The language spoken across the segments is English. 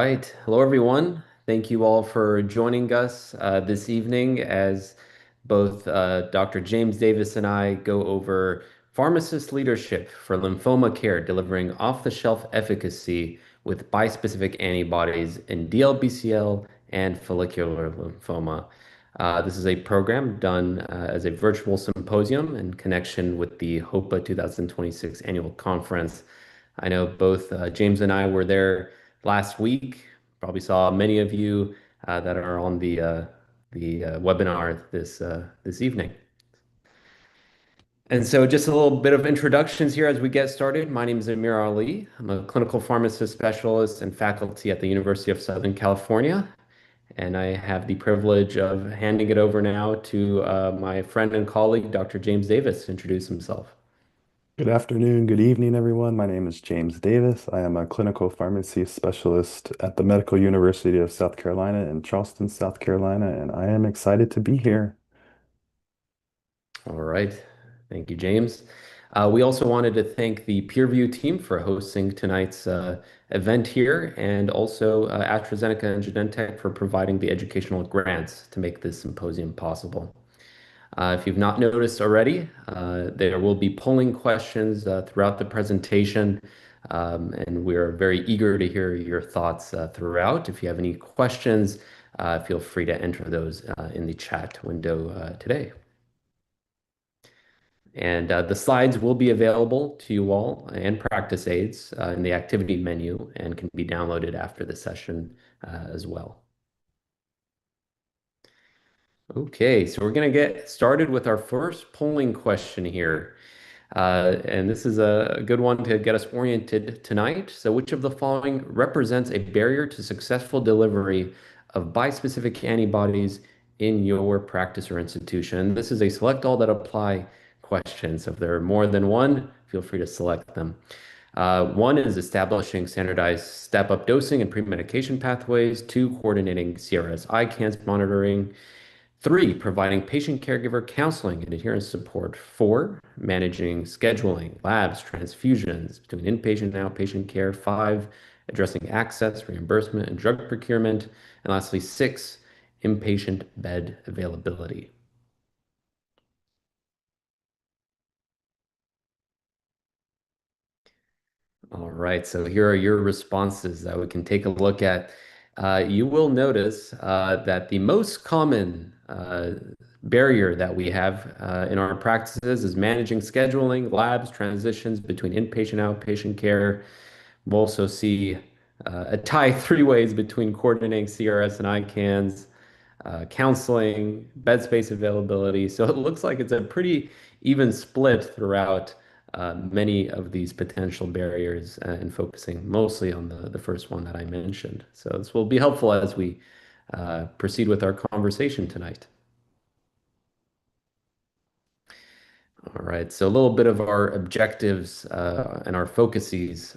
right. Hello, everyone. Thank you all for joining us this evening as both Dr. James Davis and I go over pharmacist leadership for lymphoma care, delivering off-the-shelf efficacy with bispecific antibodies in DLBCL and follicular lymphoma. This is a program done as a virtual symposium in connection with the HOPA 2026 annual conference. I know both James and I were there last week. Probably saw many of you that are on the webinar this evening. And so just a little bit of introductions here as we get started. My name is Amir Ali. I'm a clinical pharmacist specialist and faculty at the University of Southern California. And I have the privilege of handing it over now to my friend and colleague, Dr. James Davis, to introduce himself. Good afternoon, good evening, everyone. My name is James Davis. I am a clinical pharmacy specialist at the Medical University of South Carolina in Charleston, South Carolina, and I am excited to be here. All right. Thank you, James. We also wanted to thank the PeerView team for hosting tonight's event here, and also AstraZeneca and Genentech for providing the educational grants to make this symposium possible. If you've not noticed already, there will be polling questions throughout the presentation, and we're very eager to hear your thoughts throughout. If you have any questions, feel free to enter those in the chat window today. And the slides will be available to you all and practice aids in the activity menu and can be downloaded after the session as well. Okay, so we're going to get started with our first polling question here. And this is a good one to get us oriented tonight. So, which of the following represents a barrier to successful delivery of bispecific antibodies in your practice or institution? This is a select all that apply question. So, if there are more than one, feel free to select them. One is establishing standardized step-up dosing and pre-medication pathways. Two, coordinating CRS ICANS monitoring. Three, providing patient caregiver counseling and adherence support. Four, managing scheduling, labs, transfusions between inpatient and outpatient care. Five, addressing access, reimbursement, and drug procurement. And lastly, six, inpatient bed availability. All right, so here are your responses that we can take a look at. You will notice that the most common barrier that we have in our practices is managing scheduling, labs, transitions between inpatient and outpatient care. We'll also see a tie three ways between coordinating CRS and ICANS, counseling, bed space availability. So it looks like it's a pretty even split throughout many of these potential barriers and focusing mostly on the first one that I mentioned. So this will be helpful as we proceed with our conversation tonight. All right, so a little bit of our objectives and our focuses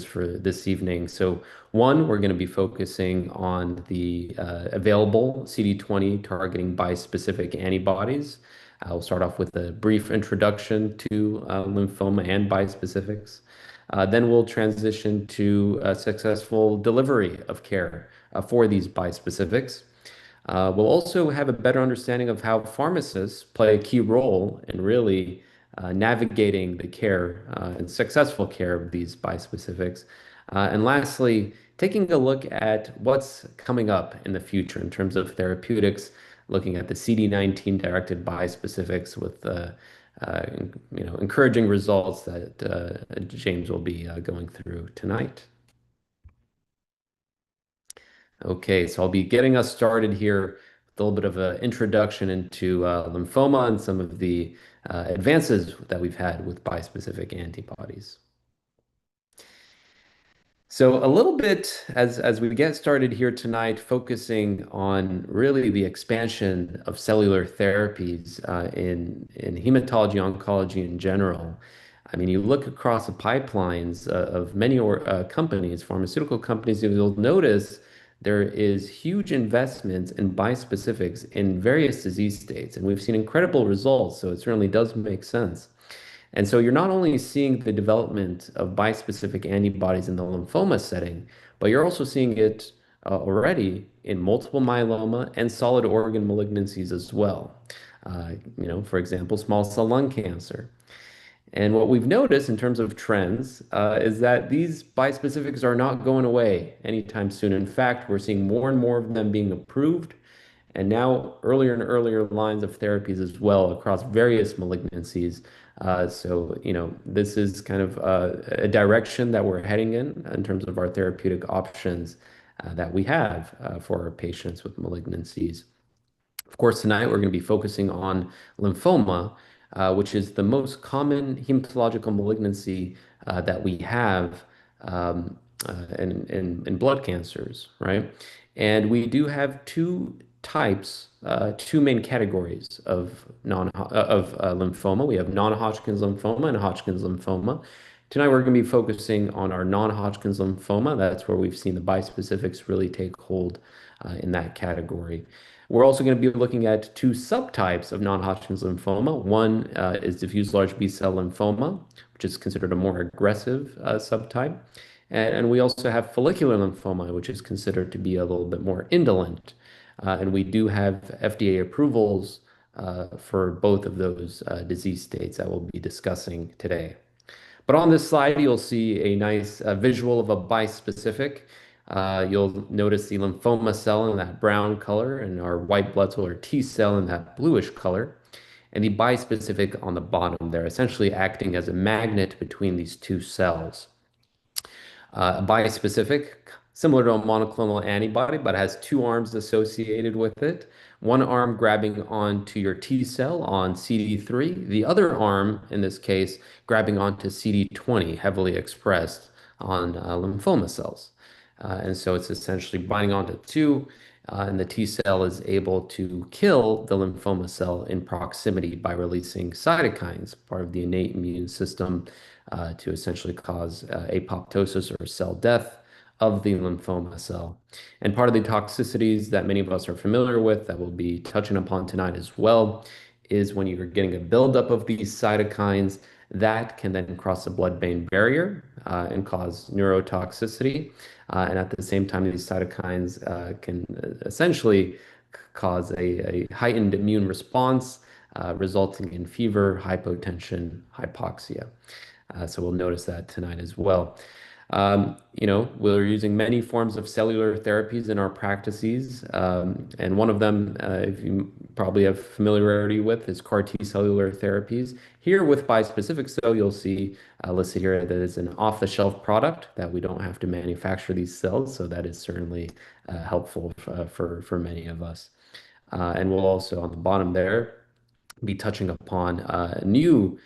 for this evening. So one, we're going to be focusing on the available CD20 targeting bispecific antibodies. I'll start off with a brief introduction to lymphoma and bispecifics. Then we'll transition to successful delivery of care for these bispecifics. We'll also have a better understanding of how pharmacists play a key role in really navigating the care and successful care of these bispecifics. And lastly, taking a look at what's coming up in the future in terms of therapeutics, looking at the CD19 directed bispecifics with encouraging results that James will be going through tonight. Okay, so I'll be getting us started here with a little bit of an introduction into lymphoma and some of the advances that we've had with bispecific antibodies. So a little bit as we get started here tonight, focusing on really the expansion of cellular therapies in hematology oncology in general. I mean, you look across the pipelines of many companies, pharmaceutical companies, you'll notice there is huge investments in bispecifics in various disease states, and we've seen incredible results, so it certainly does make sense. And so you're not only seeing the development of bispecific antibodies in the lymphoma setting, but you're also seeing it already in multiple myeloma and solid organ malignancies as well. For example, small cell lung cancer. And what we've noticed in terms of trends is that these bispecifics are not going away anytime soon. In fact, we're seeing more and more of them being approved, and now earlier and earlier lines of therapies as well across various malignancies. This is kind of a direction that we're heading in terms of our therapeutic options that we have for our patients with malignancies. Of course, tonight we're going to be focusing on lymphoma, which is the most common hematological malignancy that we have in blood cancers, right? And we do have two types, two main categories of lymphoma. We have non-Hodgkin's lymphoma and Hodgkin's lymphoma. Tonight we're going to be focusing on our non-Hodgkin's lymphoma. That's where we've seen the bispecifics really take hold in that category. We're also going to be looking at two subtypes of non-Hodgkin's lymphoma. One is diffuse large B-cell lymphoma, which is considered a more aggressive subtype. And we also have follicular lymphoma, which is considered to be a little bit more indolent. And we do have FDA approvals for both of those disease states that we'll be discussing today. But on this slide, you'll see a nice visual of a bispecific. You'll notice the lymphoma cell in that brown color and our white blood cell or T cell in that bluish color, and the bispecific on the bottom there, essentially acting as a magnet between these two cells. A bispecific, similar to a monoclonal antibody, but has two arms associated with it. One arm grabbing onto your T cell on CD3, the other arm, in this case, grabbing onto CD20, heavily expressed on lymphoma cells. And so it's essentially binding onto two, and the T cell is able to kill the lymphoma cell in proximity by releasing cytokines, part of the innate immune system, to essentially cause apoptosis or cell death of the lymphoma cell. And part of the toxicities that many of us are familiar with that we'll be touching upon tonight as well is when you're getting a buildup of these cytokines that can then cross the blood-brain barrier and cause neurotoxicity. And at the same time, these cytokines can essentially cause a heightened immune response, resulting in fever, hypotension, hypoxia. So we'll notice that tonight as well. We're using many forms of cellular therapies in our practices, and one of them, if you probably have familiarity with, is CAR T cellular therapies. Here with bispecifics, though, you'll see listed here that it's an off-the-shelf product that we don't have to manufacture these cells, so that is certainly helpful for many of us. And we'll also, on the bottom there, be touching upon new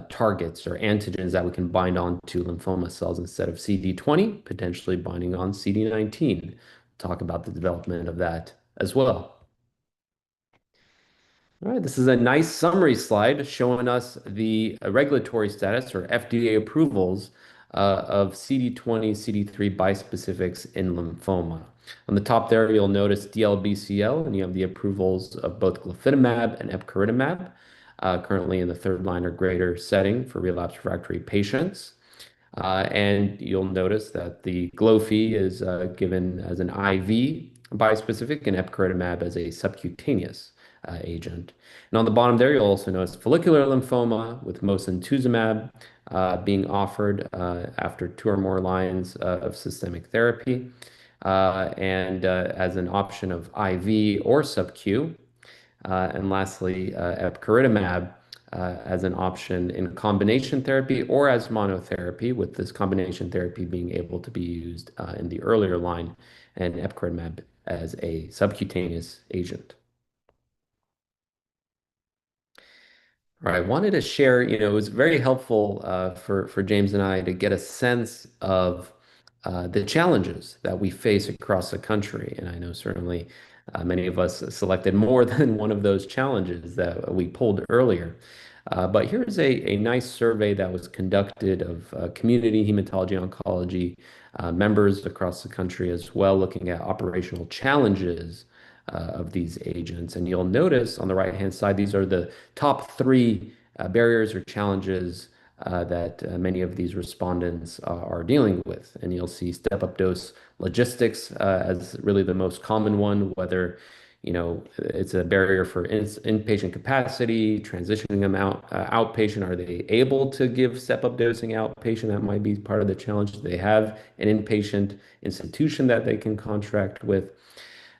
targets or antigens that we can bind on to lymphoma cells instead of CD20, potentially binding on CD19. Talk about the development of that as well. All right, this is a nice summary slide showing us the regulatory status or FDA approvals of CD20, CD3 bispecifics in lymphoma. On the top there, you'll notice DLBCL, and you have the approvals of both glofitamab and epcoritamab, currently in the third line or greater setting for relapsed refractory patients. And you'll notice that the Glofi is given as an IV bispecific and epcoritamab as a subcutaneous agent. And on the bottom there, you'll also notice follicular lymphoma with mosunetuzumab being offered after two or more lines of systemic therapy, and as an option of IV or subQ. And lastly, epcoritamab as an option in combination therapy or as monotherapy, with this combination therapy being able to be used in the earlier line, and epcoritamab as a subcutaneous agent. All right, I wanted to share, it was very helpful for James and I to get a sense of the challenges that we face across the country. And I know certainly many of us selected more than one of those challenges that we pulled earlier. But here's a nice survey that was conducted of community hematology oncology members across the country as well, looking at operational challenges of these agents. And you'll notice on the right-hand side, these are the top three barriers or challenges that many of these respondents are dealing with. And you'll see step-up dose logistics as really the most common one, whether it's a barrier for inpatient capacity, transitioning them outpatient. Are they able to give step-up dosing outpatient? That might be part of the challenge. They have an inpatient institution that they can contract with.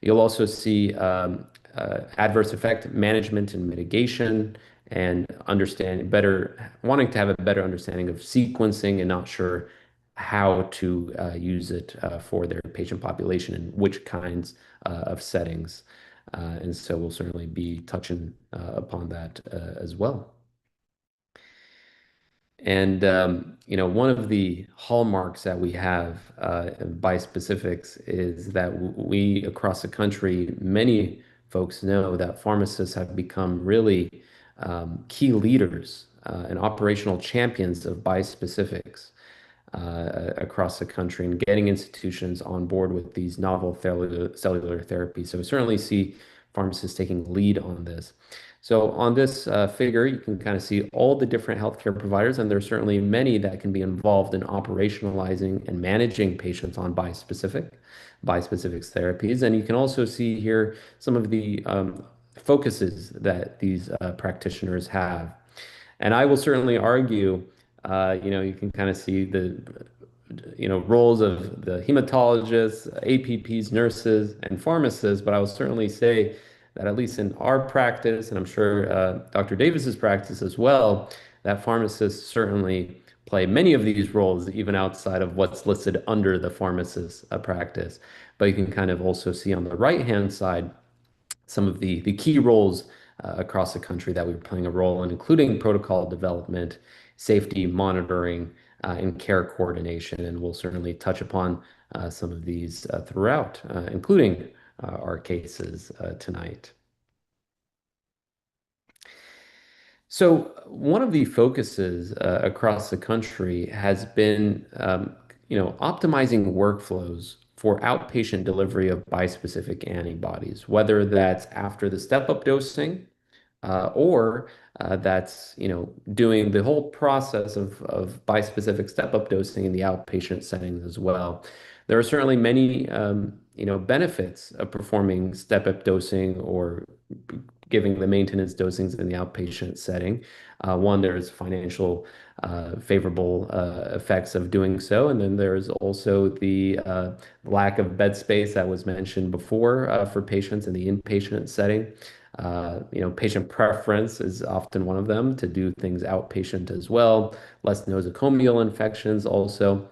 You'll also see adverse effect management and mitigation and understanding better, wanting to have a better understanding of sequencing and not sure how to use it for their patient population and which kinds of settings. And so we'll certainly be touching upon that as well. And one of the hallmarks that we have in bispecifics is that we across the country, many folks know that pharmacists have become really key leaders and operational champions of bispecifics across the country and getting institutions on board with these novel cellular therapies. So we certainly see pharmacists taking lead on this. So on this figure, you can kind of see all the different healthcare providers, and there's certainly many that can be involved in operationalizing and managing patients on bispecifics therapies. And you can also see here some of the focuses that these practitioners have. And I will certainly argue, you can kind of see the, roles of the hematologists, APPs, nurses, and pharmacists, but I will certainly say that at least in our practice, and I'm sure Dr. Davis's practice as well, that pharmacists certainly play many of these roles, even outside of what's listed under the pharmacist practice. But you can kind of also see on the right-hand side some of the key roles across the country that we're playing a role in, including protocol development, safety monitoring, and care coordination. And we'll certainly touch upon some of these throughout, including our cases tonight. So one of the focuses across the country has been, optimizing workflows for outpatient delivery of bispecific antibodies, whether that's after the step-up dosing or that's doing the whole process of bispecific step-up dosing in the outpatient settings as well. There are certainly many benefits of performing step-up dosing or giving the maintenance dosings in the outpatient setting. One, there's financial favorable effects of doing so, and then there's also the lack of bed space that was mentioned before for patients in the inpatient setting. Patient preference is often one of them to do things outpatient as well. Less nosocomial infections also.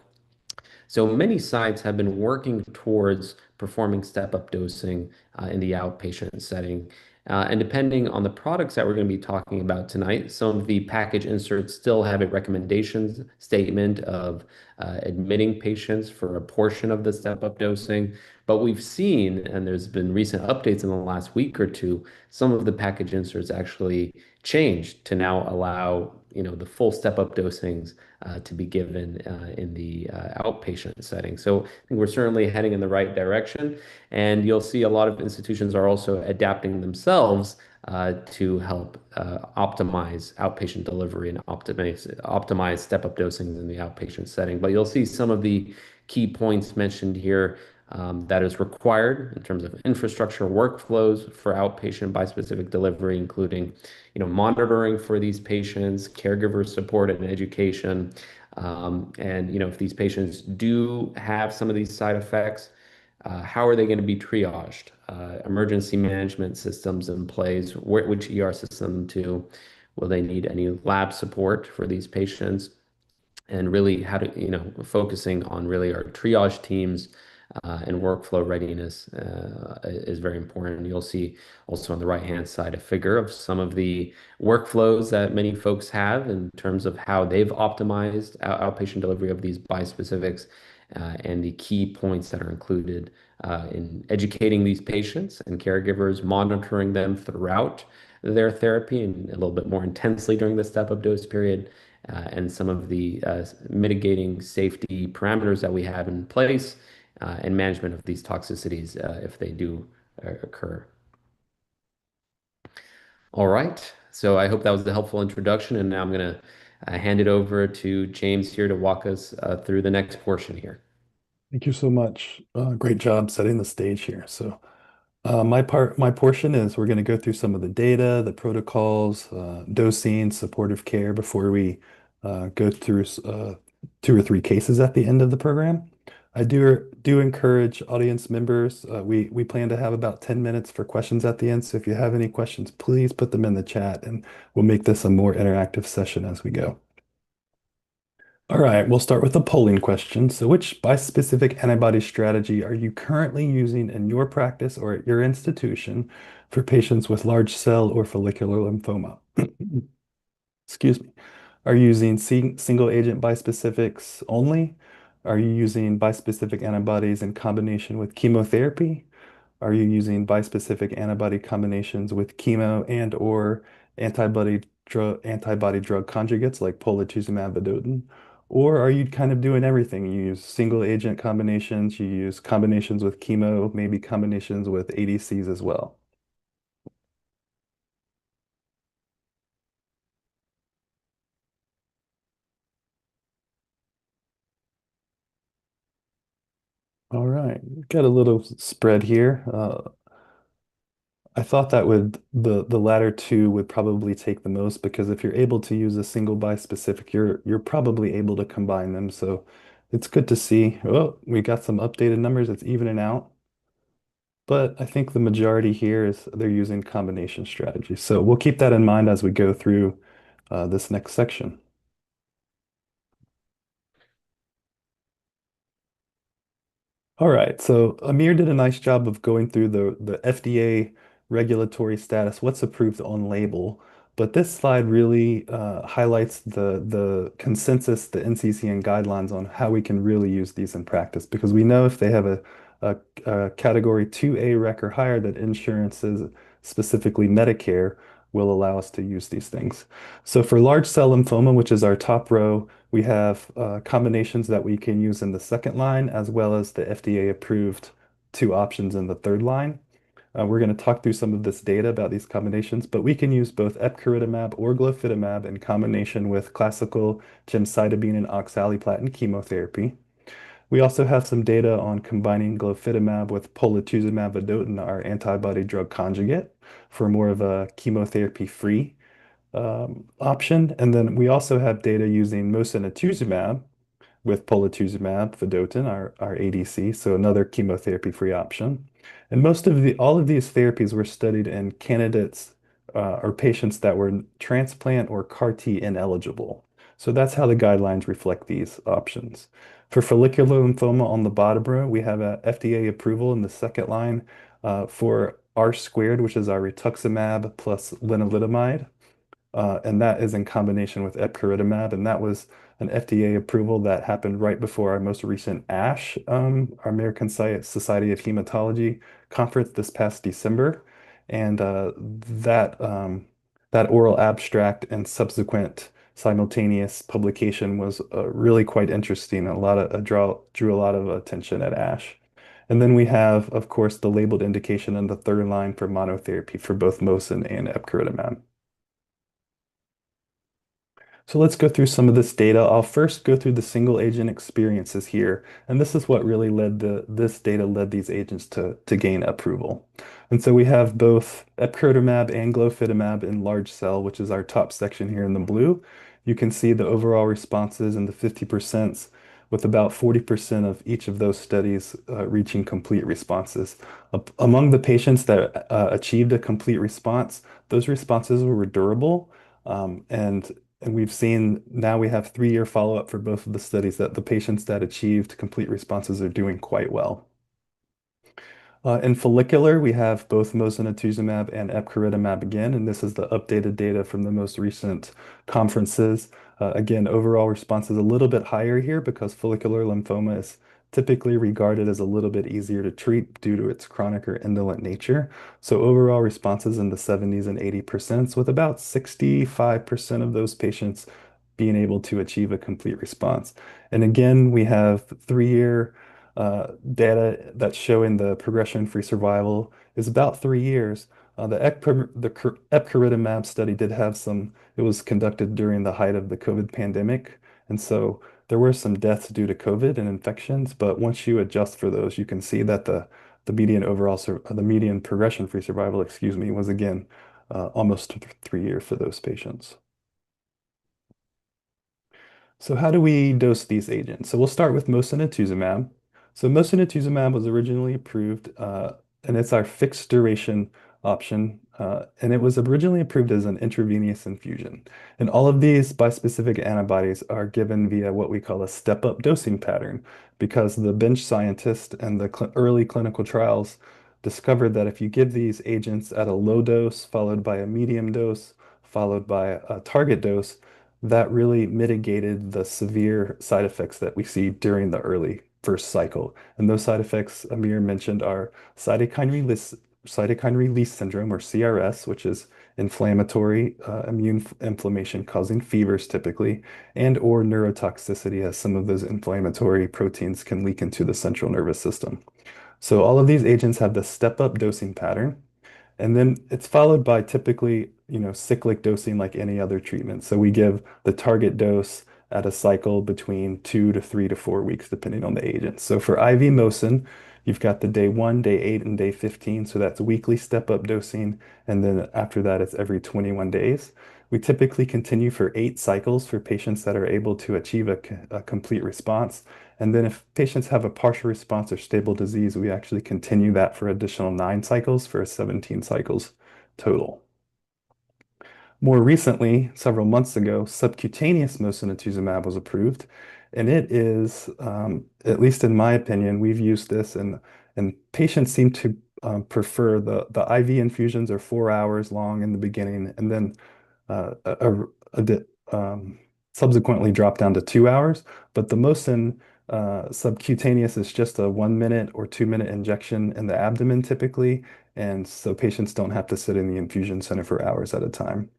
So many sites have been working towards performing step-up dosing in the outpatient setting. And depending on the products that we're going to be talking about tonight, some of the package inserts still have a recommendations statement of admitting patients for a portion of the step-up dosing. But we've seen, and there's been recent updates in the last week or two, some of the package inserts actually changed to now allow, the full step-up dosings to be given in the outpatient setting. So I think we're certainly heading in the right direction. And you'll see a lot of institutions are also adapting themselves to help optimize outpatient delivery and optimize step-up dosing in the outpatient setting. But you'll see some of the key points mentioned here that is required in terms of infrastructure workflows for outpatient bispecific delivery, including, monitoring for these patients, caregiver support and education. And, if these patients do have some of these side effects, how are they going to be triaged? Emergency management systems in place, which ER system to, will they need any lab support for these patients? And really how to, focusing on really our triage teams and workflow readiness is very important. You'll see also on the right-hand side a figure of some of the workflows that many folks have in terms of how they've optimized outpatient delivery of these bispecifics and the key points that are included in educating these patients and caregivers, monitoring them throughout their therapy and a little bit more intensely during the step-up dose period, and some of the mitigating safety parameters that we have in place and management of these toxicities if they do occur. All right. So I hope that was a helpful introduction, and now I'm going to I hand it over to James here to walk us through the next portion here. Thank you so much. Great job setting the stage here. So, my portion is we're going to go through some of the data, the protocols, dosing, supportive care before we go through two or three cases at the end of the program. I do encourage audience members. We plan to have about 10 minutes for questions at the end. So if you have any questions, please put them in the chat, and we'll make this a more interactive session as we go. All right, we'll start with a polling question. So, which bispecific antibody strategy are you currently using in your practice or at your institution for patients with large cell or follicular lymphoma? Excuse me. Are you using single agent bispecifics only? Are you using bispecific antibodies in combination with chemotherapy? Are you using bispecific antibody combinations with chemo and or antibody drug conjugates like polatuzumab vedotin? Or are you kind of doing everything? You use single agent combinations, you use combinations with chemo, maybe combinations with ADCs as well. All right, got a little spread here. I thought that would the latter two would probably take the most because if you're able to use a single bispecific, you're probably able to combine them. So it's good to see. Oh, we got some updated numbers. It's evening out. But I think the majority here is they're using combination strategies. So we'll keep that in mind as we go through this next section. All right, so Amir did a nice job of going through the FDA regulatory status, what's approved on label. But this slide really highlights the consensus, the NCCN guidelines on how we can really use these in practice. Because we know if they have a category 2A rec or higher, that insurances, specifically Medicare, will allow us to use these things. So for large cell lymphoma, which is our top row, we have combinations that we can use in the second line, as well as the FDA approved two options in the third line. We're going to talk through some of this data about these combinations, but we can use both epcoritamab or glofitamab in combination with classical gemcitabine and oxaliplatin chemotherapy. We also have some data on combining glofitamab with polatuzumab vedotin, our antibody drug conjugate, for more of a chemotherapy-free option. And then we also have data using mosunetuzumab with polatuzumab vedotin, our ADC, so another chemotherapy-free option. And all of these therapies were studied in candidates or patients that were transplant or CAR T ineligible. So that's how the guidelines reflect these options. For follicular lymphoma on the bottom row, we have a FDA approval in the second line for R squared, which is our rituximab plus lenalidomide. And that is in combination with epcoritamab, and that was an FDA approval that happened right before our most recent ASH, our American Society of Hematology conference this past December. And that oral abstract and subsequent simultaneous publication was really quite interesting. Drew a lot of attention at ASH. And then we have, of course, the labeled indication in the third line for monotherapy for both mosun and epcoritamab. So let's go through some of this data. I'll first go through the single agent experiences here. And this is what really this data led these agents to gain approval. And so we have both epcoritamab and glofitamab in large cell, which is our top section here in the blue. You can see the overall responses in the 50%, with about 40% of each of those studies reaching complete responses. Among the patients that achieved a complete response, those responses were durable. And we've seen now we have 3-year follow-up for both of the studies that the patients that achieved complete responses are doing quite well. In follicular, we have both mosunetuzumab and epcoritamab again, and this is the updated data from the most recent conferences. Again, overall response is a little bit higher here because follicular lymphoma is typically regarded as a little bit easier to treat due to its chronic or indolent nature. So overall responses in the 70s and 80%, with about 65% of those patients being able to achieve a complete response. And again, we have 3-year data that's showing the progression-free survival is about 3 years. The epcoritamab study did have some, it was conducted during the height of the COVID pandemic. And so there were some deaths due to COVID and infections, but once you adjust for those, you can see that the median the median progression-free survival, excuse me, was again almost 3 years for those patients. So how do we dose these agents? So we'll start with mosunetuzumab. So mosunetuzumab was originally approved, and it's our fixed duration option, and it was originally approved as an intravenous infusion. And all of these bispecific antibodies are given via what we call a step-up dosing pattern, because the bench scientist and the early clinical trials discovered that if you give these agents at a low dose, followed by a medium dose, followed by a target dose, that really mitigated the severe side effects that we see during the early first cycle. And those side effects Amir mentioned are cytokine release syndrome, or CRS, which is inflammatory immune inflammation causing fevers typically, and or neurotoxicity, as some of those inflammatory proteins can leak into the central nervous system. So all of these agents have the step-up dosing pattern. And then it's followed by typically, cyclic dosing like any other treatment. So we give the target dose at a cycle between 2 to 3 to 4 weeks, depending on the agent. So for IV Mosin, you've got the day 1, day 8, and day 15. So that's weekly step-up dosing. And then after that, it's every 21 days. We typically continue for 8 cycles for patients that are able to achieve a complete response. And then if patients have a partial response or stable disease, we actually continue that for additional 9 cycles for 17 cycles total. More recently, several months ago, subcutaneous mosunetuzumab was approved, and it is, at least in my opinion, we've used this, and patients seem to prefer the IV infusions are 4 hours long in the beginning, and then uh, a, a, subsequently drop down to 2 hours. But the Mosin subcutaneous is just a 1 minute or 2 minute injection in the abdomen typically, and so patients don't have to sit in the infusion center for hours at a time.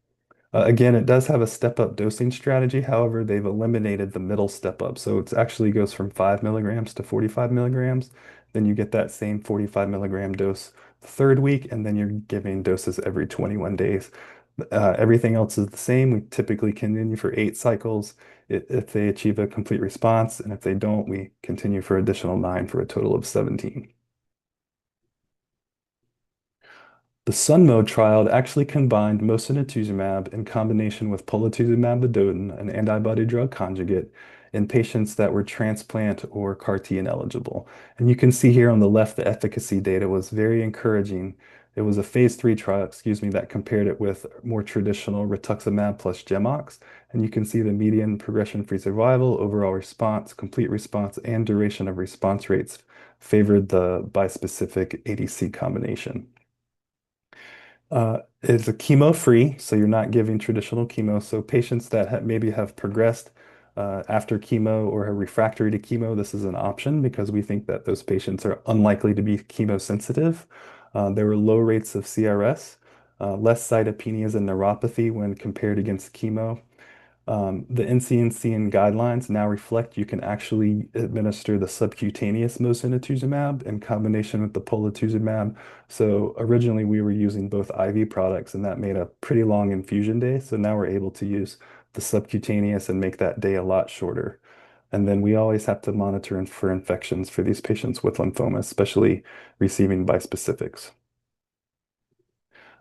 Again, it does have a step-up dosing strategy. However, they've eliminated the middle step-up. So it actually goes from 5 milligrams to 45 milligrams. Then you get that same 45 milligram dose the third week, and then you're giving doses every 21 days. Everything else is the same. We typically continue for 8 cycles if they achieve a complete response. And if they don't, we continue for additional 9 for a total of 17. The Sunmo trial actually combined mosunetuzumab in combination with polatuzumab vedotin, an antibody drug conjugate, in patients that were transplant or CAR T ineligible. And you can see here on the left, the efficacy data was very encouraging. It was a phase 3 trial, excuse me, that compared it with more traditional rituximab plus GemOx. And you can see the median progression-free survival, overall response, complete response, and duration of response rates favored the bispecific ADC combination. It's a chemo-free, so you're not giving traditional chemo. So patients that maybe have progressed after chemo or are refractory to chemo, this is an option because we think that those patients are unlikely to be chemosensitive. There were low rates of CRS, less cytopenias and neuropathy when compared against chemo. The NCCN guidelines now reflect you can actually administer the subcutaneous mosunetuzumab in combination with the polatuzumab. So originally we were using both IV products, and that made a pretty long infusion day. So now we're able to use the subcutaneous and make that day a lot shorter. And then we always have to monitor for infections for these patients with lymphoma, especially receiving bispecifics.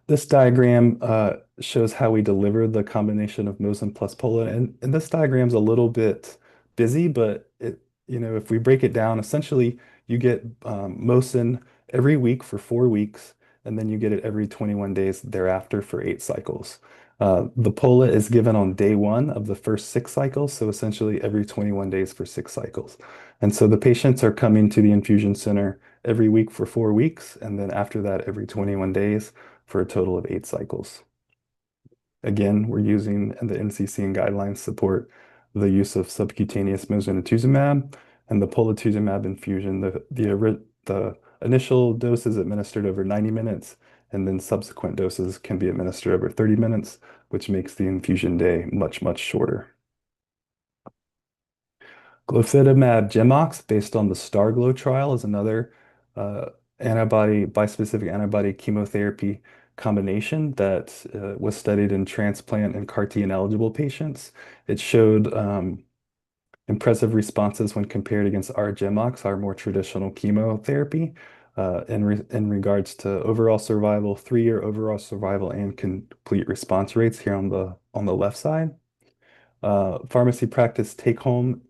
This diagram shows how we deliver the combination of Mosin plus Pola, and this diagram's a little bit busy, but if we break it down, essentially you get Mosin every week for 4 weeks, and then you get it every 21 days thereafter for 8 cycles. The Pola is given on day 1 of the first 6 cycles, so essentially every 21 days for 6 cycles. And so the patients are coming to the infusion center every week for 4 weeks, and then after that, every 21 days for a total of 8 cycles. Again, we're using, and the NCCN guidelines support the use of subcutaneous mosunetuzumab and the polatuzumab infusion. The initial dose is administered over 90 minutes, and then subsequent doses can be administered over 30 minutes, which makes the infusion day much, much shorter. Glofitamab GemOx, based on the STARGLO trial, is another bispecific antibody chemotherapy combination that was studied in transplant and CAR-T ineligible patients. It showed impressive responses when compared against R-GemOx, our more traditional chemotherapy, in regards to overall survival, 3-year overall survival, and complete response rates here on the left side. Pharmacy practice take home,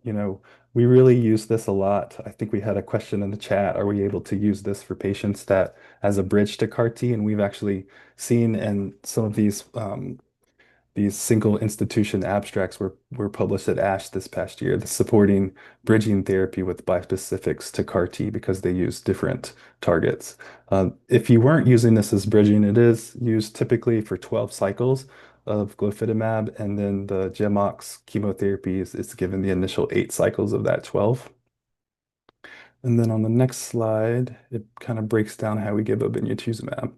we really use this a lot. I think we had a question in the chat. Are we able to use this for patients that as a bridge to CAR-T? And we've actually seen in some of these single institution abstracts were published at ASH this past year, the supporting bridging therapy with bispecifics to CAR-T because they use different targets. If you weren't using this as bridging, it is used typically for 12 cycles of glofitamab, and then the GemOx chemotherapy is given the initial 8 cycles of that 12. And then on the next slide, it kind of breaks down how we give obinutuzumab.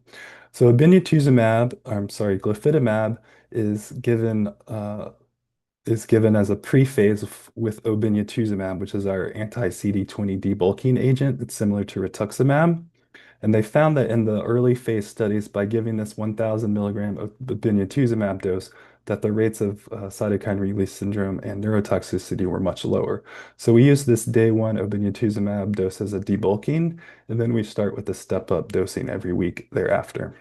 So glofitamab is given as a pre-phase with obinutuzumab, which is our anti-CD20 debulking agent. It's similar to rituximab. And they found that in the early phase studies, by giving this 1,000 milligram of obinutuzumab dose, that the rates of cytokine release syndrome and neurotoxicity were much lower. So we use this day one obinutuzumab dose as a debulking, and then we start with the step-up dosing every week thereafter.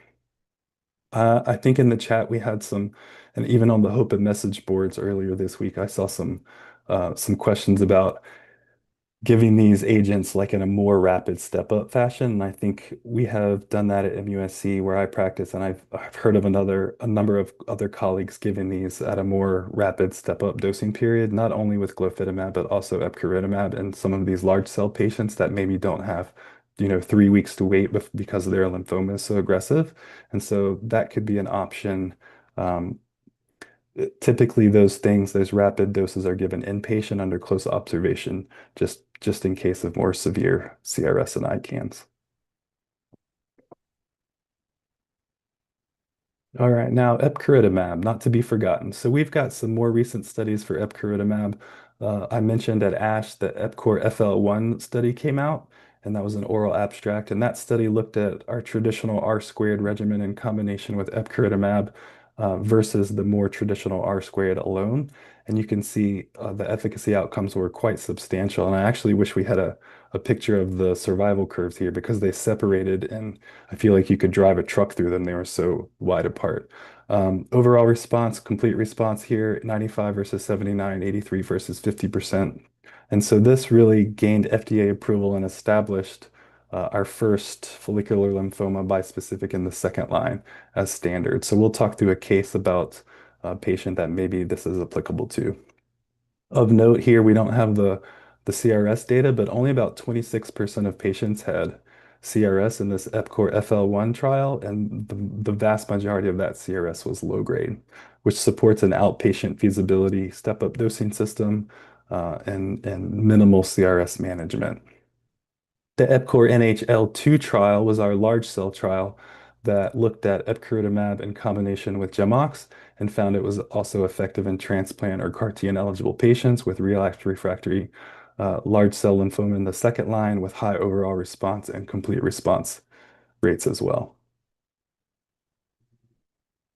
I think in the chat we had some, and even on the Hope and message boards earlier this week, I saw some questions about giving these agents like in a more rapid step-up fashion. And I think we have done that at MUSC where I practice, and I've heard of a number of other colleagues giving these at a more rapid step-up dosing period, not only with glofitamab, but also epcoritamab and some of these large cell patients that maybe don't have 3 weeks to wait because their lymphoma is so aggressive. And so that could be an option. Um, Typically, those rapid doses are given inpatient under close observation, just in case of more severe CRS and ICANS. All right, now epcoritamab, not to be forgotten. So we've got some more recent studies for epcoritamab. I mentioned at ASH the EPCOR FL1 study came out, and that was an oral abstract. And that study looked at our traditional R squared regimen in combination with epcoritamab versus the more traditional R squared alone. And you can see the efficacy outcomes were quite substantial. And I actually wish we had a picture of the survival curves here because they separated, and I feel like you could drive a truck through them. They were so wide apart. Overall response, complete response here, 95 versus 79, 83 versus 50%. And so this really gained FDA approval and established our first follicular lymphoma bispecific in the second line as standard. So we'll talk through a case about a patient that maybe this is applicable to. Of note here, we don't have the CRS data, but only about 26% of patients had CRS in this EPCOR FL1 trial, and the vast majority of that CRS was low grade, which supports an outpatient feasibility step-up dosing system and minimal CRS management. The EPCOR NHL-2 trial was our large cell trial that looked at epcoritamab in combination with GemOx and found it was also effective in transplant or CAR-T ineligible patients with relapsed refractory large cell lymphoma in the second line with high overall response and complete response rates as well.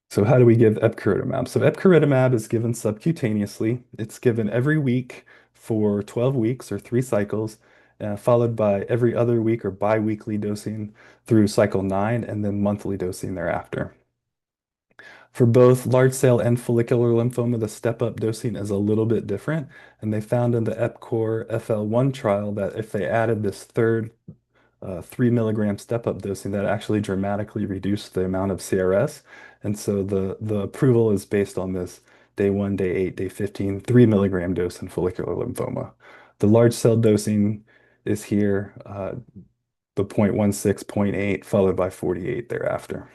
So how do we give epcoritamab? So epcoritamab is given subcutaneously. It's given every week for 12 weeks or 3 cycles, followed by every other week or bi-weekly dosing through cycle 9, and then monthly dosing thereafter. For both large cell and follicular lymphoma, the step-up dosing is a little bit different, and they found in the EPCOR FL1 trial that if they added this third 3 milligram step-up dosing, that actually dramatically reduced the amount of CRS. And so the approval is based on this day 1, day 8, day 15, 3 milligram dose in follicular lymphoma. The large cell dosing is here, the 0.16, 0.8, followed by 48 thereafter.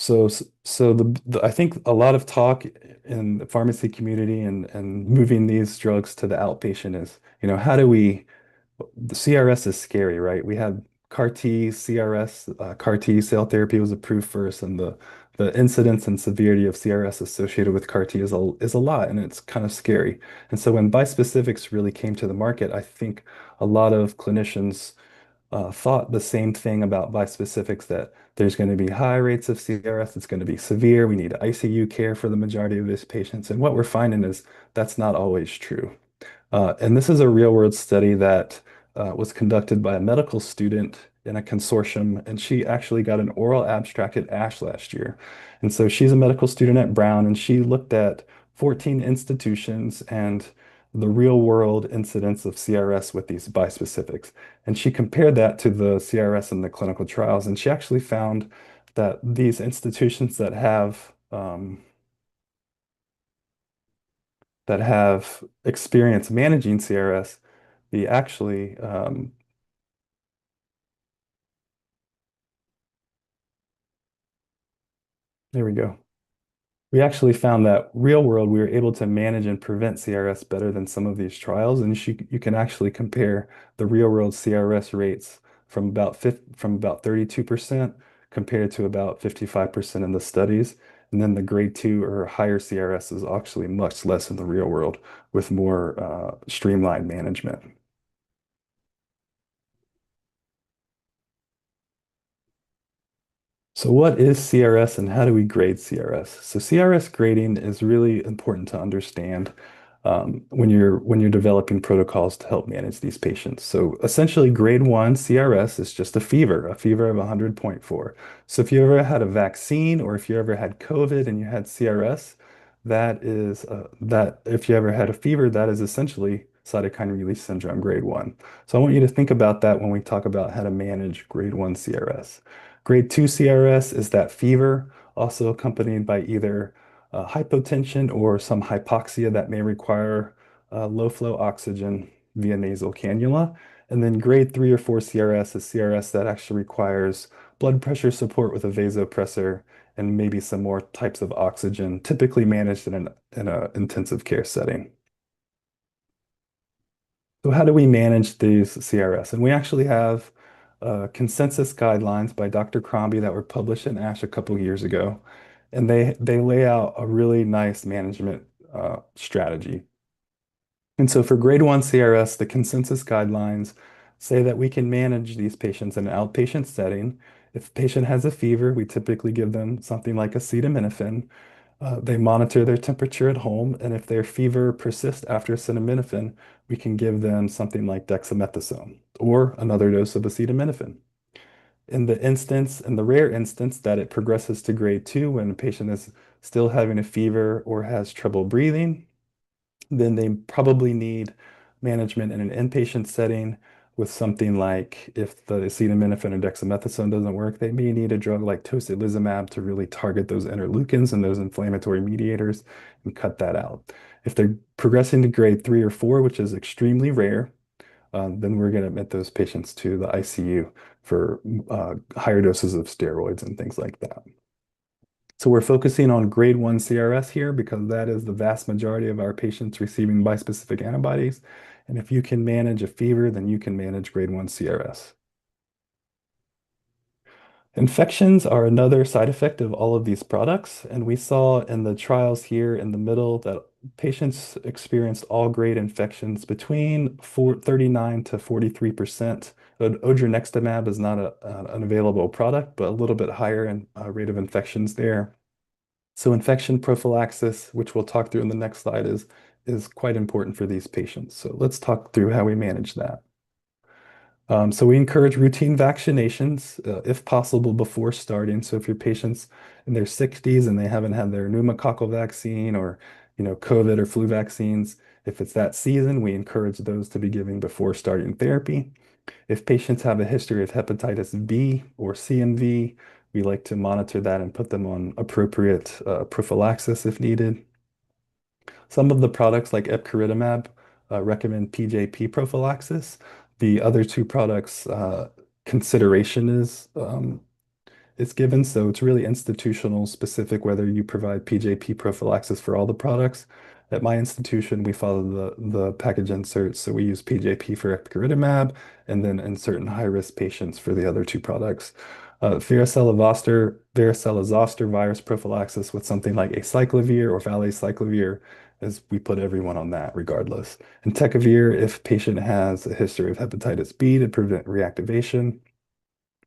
I think a lot of talk in the pharmacy community and moving these drugs to the outpatient is, how do we the CRS is scary, right? We had CAR-T, CRS, CAR-T cell therapy was approved first, and the incidence and severity of CRS associated with CAR-T is a lot, and it's kind of scary. And so when bispecifics really came to the market, I think a lot of clinicians thought the same thing about bispecifics, that there's going to be high rates of CRS, it's going to be severe, we need ICU care for the majority of these patients. And what we're finding is that's not always true. And this is a real world study that was conducted by a medical student in a consortium, and she actually got an oral abstract at ASH last year. And so she's a medical student at Brown, and she looked at 14 institutions and the real world incidence of CRS with these bispecifics. And she compared that to the CRS in the clinical trials, and she actually found that these institutions that have experience managing CRS, the actually, there we go. We actually found that real world, we were able to manage and prevent CRS better than some of these trials. And you can actually compare the real world CRS rates from about 32% compared to about 55% in the studies. And then the grade 2 or higher CRS is actually much less in the real world with more streamlined management. So what is CRS and how do we grade CRS? So CRS grading is really important to understand when you're developing protocols to help manage these patients. So essentially, grade 1 CRS is just a fever of 100.4. So if you ever had a vaccine or if you ever had COVID and you had CRS, that if you ever had a fever, that is essentially cytokine release syndrome grade 1. So I want you to think about that when we talk about how to manage grade 1 CRS. Grade 2 CRS is that fever, also accompanied by either hypotension or some hypoxia that may require low flow oxygen via nasal cannula. And then grade 3 or 4 CRS is CRS that actually requires blood pressure support with a vasopressor and maybe some more types of oxygen, typically managed in an intensive care setting. So how do we manage these CRS? And we actually have consensus guidelines by Dr. Crombie that were published in ASH a couple years ago. And they lay out a really nice management strategy. And so for grade 1 CRS, the consensus guidelines say that we can manage these patients in an outpatient setting. If a patient has a fever, we typically give them something like acetaminophen. They monitor their temperature at home, and if their fever persists after acetaminophen, we can give them something like dexamethasone or another dose of acetaminophen. In the rare instance that it progresses to grade 2 when a patient is still having a fever or has trouble breathing, then they probably need management in an inpatient setting with something like if the acetaminophen or dexamethasone doesn't work, they may need a drug like tocilizumab to really target those interleukins and those inflammatory mediators and cut that out. If they're progressing to grade 3 or 4, which is extremely rare, then we're going to admit those patients to the ICU for higher doses of steroids and things like that. So we're focusing on grade 1 CRS here because that is the vast majority of our patients receiving bispecific antibodies. And if you can manage a fever, then you can manage grade 1 CRS. Infections are another side effect of all of these products. And we saw in the trials here in the middle that patients experienced all grade infections between 39 to 43%. Odronextamab is not an available product, but a little bit higher in rate of infections there. So infection prophylaxis, which we'll talk through in the next slide, is quite important for these patients. So let's talk through how we manage that. So we encourage routine vaccinations, if possible, before starting. So if your patient's in their 60s and they haven't had their pneumococcal vaccine or, COVID or flu vaccines, if it's that season, we encourage those to be given before starting therapy. If patients have a history of hepatitis B or CMV, we like to monitor that and put them on appropriate prophylaxis if needed. Some of the products like epcoritamab recommend PJP prophylaxis. The other two products, consideration is given, so it's really institutional specific whether you provide PJP prophylaxis for all the products. At my institution, we follow the package inserts, so we use PJP for epcoritamab, and then in certain high-risk patients for the other two products. Varicella-zoster virus prophylaxis with something like acyclovir or valacyclovir as we put everyone on that regardless. And Entecavir, if patient has a history of hepatitis B to prevent reactivation.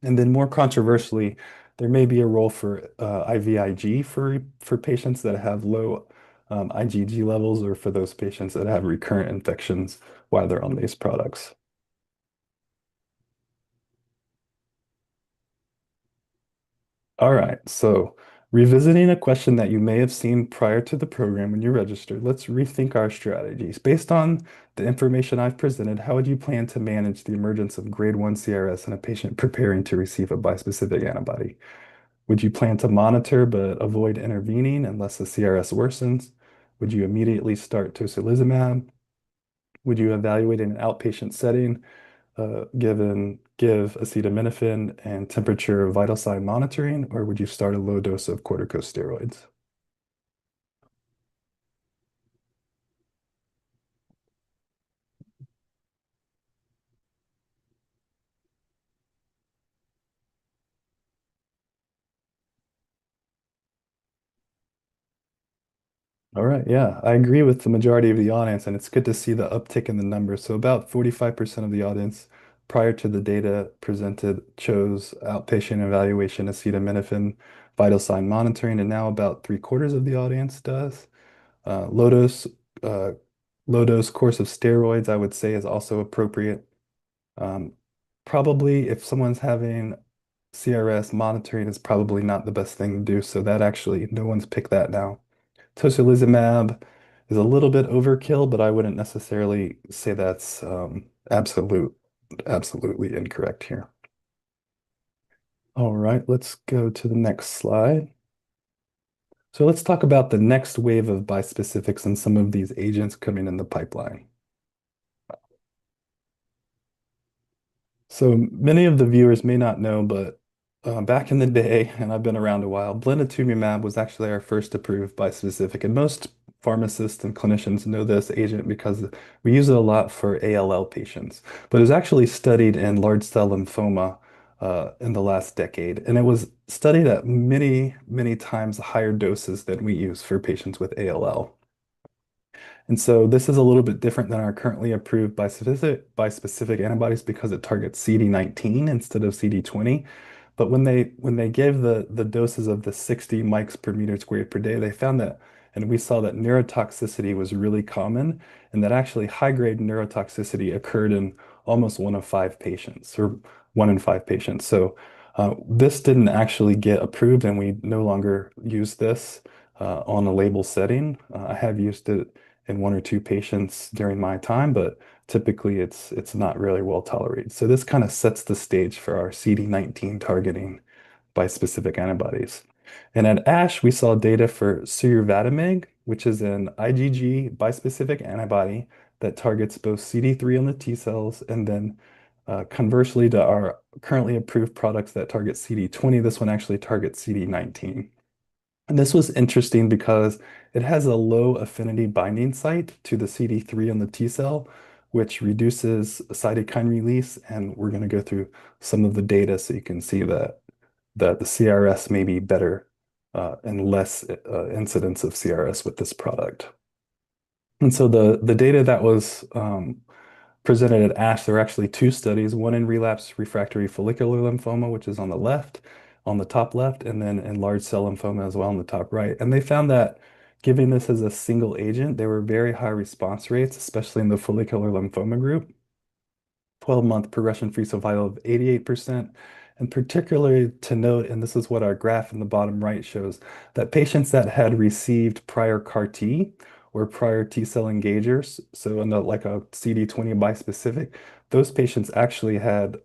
And then more controversially, there may be a role for IVIG for patients that have low IgG levels or for those patients that have recurrent infections while they're on these products. All right, so revisiting a question that you may have seen prior to the program when you registered, let's rethink our strategies. Based on the information I've presented, how would you plan to manage the emergence of grade 1 CRS in a patient preparing to receive a bispecific antibody? Would you plan to monitor but avoid intervening unless the CRS worsens? Would you immediately start tocilizumab? Would you evaluate in an outpatient setting, give acetaminophen and temperature vital sign monitoring, or would you start a low dose of corticosteroids? All right, yeah, I agree with the majority of the audience, and it's good to see the uptick in the numbers. So about 45% of the audience prior to the data presented chose outpatient evaluation, acetaminophen, vital sign monitoring, and now about three-quarters of the audience does. Uh, low dose, uh, low dose course of steroids, I would say, is also appropriate. Um, Probably if someone's having CRS, monitoring is probably not the best thing to do. So that actually, no one's picked that now. Tocilizumab is a little bit overkill, but I wouldn't necessarily say that's absolutely incorrect here. All right, let's go to the next slide. So let's talk about the next wave of bispecifics and some of these agents coming in the pipeline. So many of the viewers may not know, but back in the day, and I've been around a while, blinatumomab was actually our first approved bispecific, and most pharmacists and clinicians know this agent because we use it a lot for ALL patients. But it was actually studied in large cell lymphoma in the last decade, and it was studied at many, many times higher doses than we use for patients with ALL. And so this is a little bit different than our currently approved bispecific antibodies because it targets CD19 instead of CD20. But when they gave the doses of the 60 mics per meter squared per day, they found that, and we saw that neurotoxicity was really common, and that actually high-grade neurotoxicity occurred in almost one of five patients, or one in five patients. So this didn't actually get approved, and we no longer use this on a label setting. I have used it in one or two patients during my time, but typically it's not really well tolerated. So this kind of sets the stage for our CD19 targeting bispecific antibodies. And at ASH, we saw data for surovatamig, which is an IgG bispecific antibody that targets both CD3 on the T cells, and then conversely to our currently approved products that target CD20, this one actually targets CD19. And this was interesting because it has a low affinity binding site to the CD3 on the T cell, which reduces cytokine release. And we're going to go through some of the data so you can see that the CRS may be better and less incidence of CRS with this product. And so the data that was presented at ASH, there were actually two studies, one in relapse refractory follicular lymphoma, which is on the left, on the top left, and then in large cell lymphoma as well on the top right. And they found that giving this as a single agent, there were very high response rates, especially in the follicular lymphoma group. 12-month progression-free survival of 88%. And particularly to note, and this is what our graph in the bottom right shows, that patients that had received prior CAR T or prior T cell engagers, so in like a CD20 bispecific, those patients actually had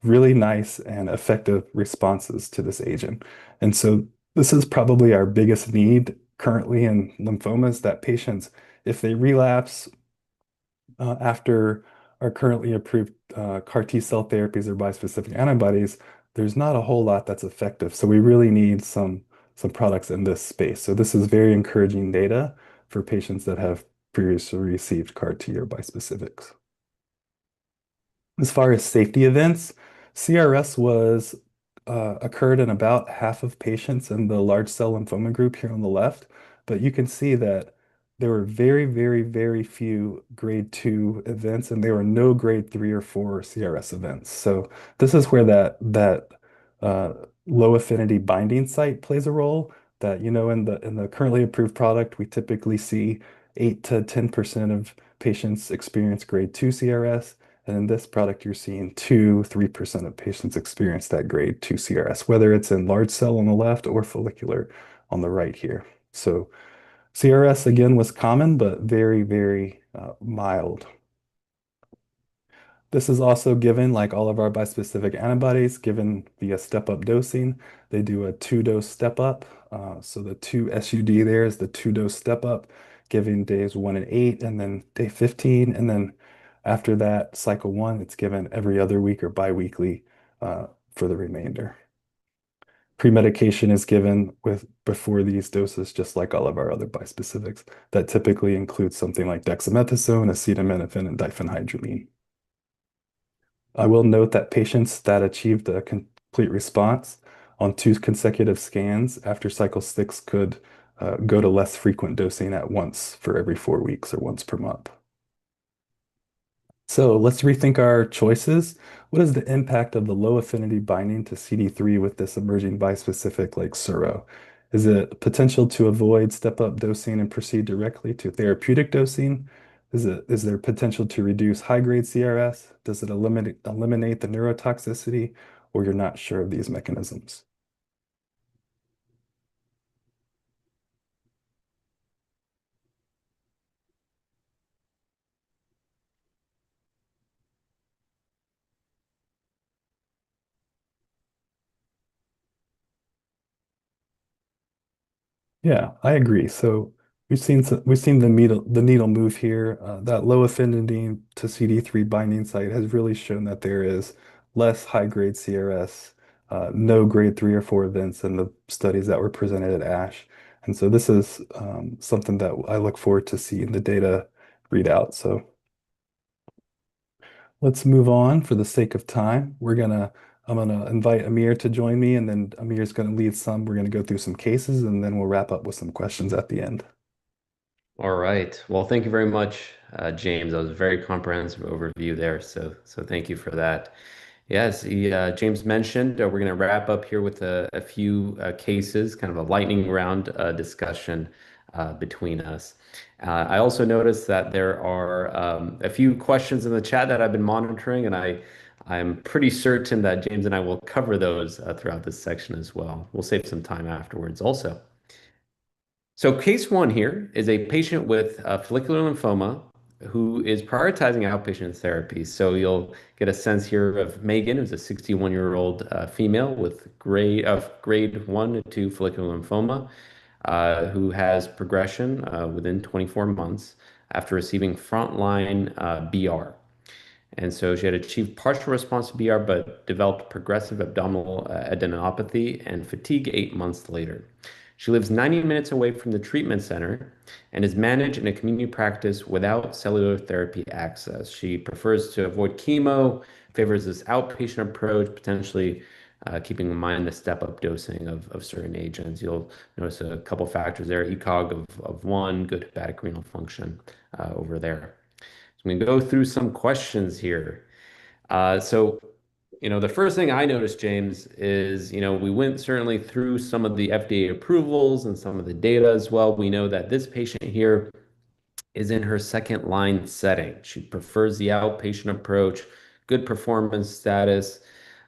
really nice and effective responses to this agent. And so this is probably our biggest need currently in lymphomas, that patients, if they relapse after our currently approved CAR T cell therapies or bispecific antibodies, there's not a whole lot that's effective. So we really need some products in this space. So this is very encouraging data for patients that have previously received CAR T or bispecifics. As far as safety events, CRS was occurred in about half of patients in the large cell lymphoma group here on the left, but you can see that there were very, very, very few grade 2 events, and there were no grade 3 or 4 CRS events. So this is where that uh, low affinity binding site plays a role. That in the currently approved product, we typically see 8 to 10% of patients experience grade 2 CRS. And in this product, you're seeing 2, 3% of patients experience that grade 2 CRS, whether it's in large cell on the left or follicular on the right here. So CRS again was common, but very, very mild. This is also given, like all of our bispecific antibodies, given via step-up dosing. They do a two-dose step-up. So the 2 SUD there is the two-dose step-up, giving days 1 and 8, and then day 15. And then after that, cycle 1, it's given every other week or biweekly for the remainder. Pre-medication is given with before these doses, just like all of our other bispecifics. That typically includes something like dexamethasone, acetaminophen, and diphenhydramine. I will note that patients that achieved a complete response on 2 consecutive scans after cycle 6 could go to less frequent dosing at once for every 4 weeks or once per month. So let's rethink our choices. What is the impact of the low affinity binding to CD3 with this emerging bispecific like Suro? Is it potential to avoid step-up dosing and proceed directly to therapeutic dosing? Is there potential to reduce high-grade CRS? Does it eliminate the neurotoxicity? Or you're not sure of these mechanisms? Yeah, I agree. So we've seen the needle move here. That low affinity to CD3 binding site has really shown that there is less high-grade CRS, no grade 3 or 4 events in the studies that were presented at ASH. And so this is something that I look forward to seeing the data read out. So let's move on for the sake of time. I'm gonna invite Amir to join me, and then Amir's gonna lead some. We're gonna go through some cases, and then we'll wrap up with some questions at the end. All right. Well, thank you very much, James. That was a very comprehensive overview there. So thank you for that. Yes, James mentioned we're going to wrap up here with a few cases, kind of a lightning round discussion between us. I also noticed that there are a few questions in the chat that I've been monitoring, and I'm pretty certain that James and I will cover those throughout this section as well. We'll save some time afterwards also. So case one here is a patient with follicular lymphoma who is prioritizing outpatient therapy. So you'll get a sense here of Megan, who's a 61-year-old female with grade 1 to 2 follicular lymphoma, who has progression within 24 months after receiving frontline BR. And so she had achieved partial response to BR, but developed progressive abdominal adenopathy and fatigue 8 months later. She lives 90 minutes away from the treatment center and is managed in a community practice without cellular therapy access. She prefers to avoid chemo, favors this outpatient approach, potentially keeping in mind the step-up dosing of certain agents. You'll notice a couple factors there, ECOG of 1, good hepatic renal function over there. So we can go through some questions here. So, the first thing I noticed, James, is, we went certainly through some of the FDA approvals and some of the data as well. We know that this patient here is in her second line setting. She prefers the outpatient approach, good performance status.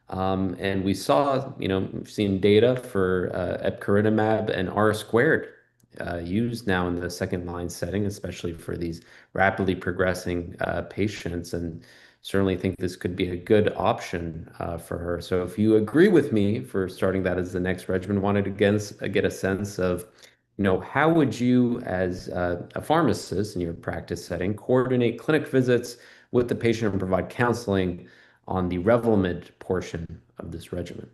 And we saw, we've seen data for epcoritamab and R squared used now in the second line setting, especially for these rapidly progressing patients. And certainly think this could be a good option for her. So if you agree with me for starting that as the next regimen, wanted to get a sense of, how would you, as a pharmacist in your practice setting, coordinate clinic visits with the patient and provide counseling on the Revlimid portion of this regimen?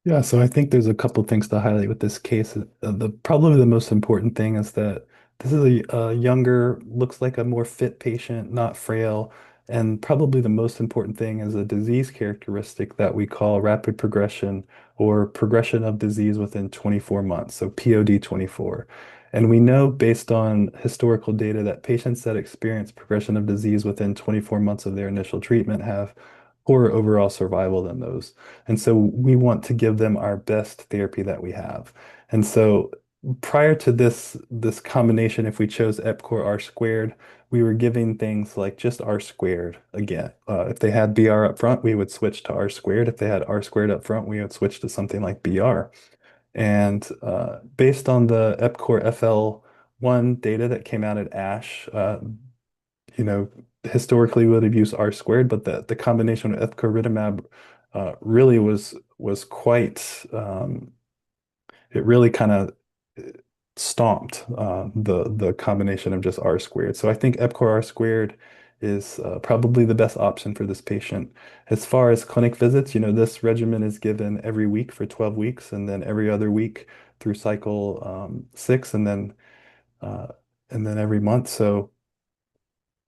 Yeah, so I think there's a couple things to highlight with this case. Probably the most important thing is that this is a younger, looks like a more fit patient, not frail. And probably the most important thing is a disease characteristic that we call rapid progression or progression of disease within 24 months, so POD 24. And we know based on historical data that patients that experience progression of disease within 24 months of their initial treatment have poorer overall survival than those. And so we want to give them our best therapy that we have. And so prior to this combination, if we chose EPCOR R squared, we were giving things like just R squared again. If they had BR up front, we would switch to R squared. If they had R squared up front, we would switch to something like BR. And based on the EPCOR FL1 data that came out at ASH, you know, historically we would have used R squared, but the combination of epcoritamab really was quite it really kind of stomped the combination of just R squared. So I think EPCOR R squared is probably the best option for this patient. As far as clinic visits, this regimen is given every week for 12 weeks and then every other week through cycle 6 uh, and then every month.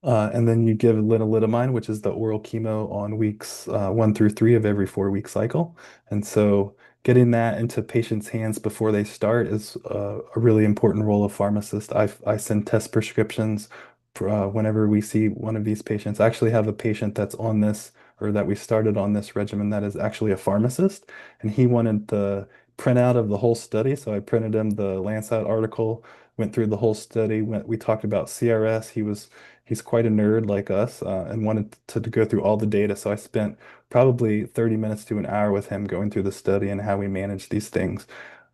And then you give lenalidomide, which is the oral chemo on weeks 1 through 3 of every 4-week cycle. And so getting that into patients' hands before they start is a really important role of pharmacist. I send test prescriptions whenever we see one of these patients. I actually have a patient that's on this or that we started on this regimen that is actually a pharmacist, and he wanted the printout of the whole study. So I printed him the Lancet article, went through the whole study. We talked about CRS. He's quite a nerd like us and wanted to go through all the data. So I spent probably 30 minutes to an hour with him going through the study and how we manage these things.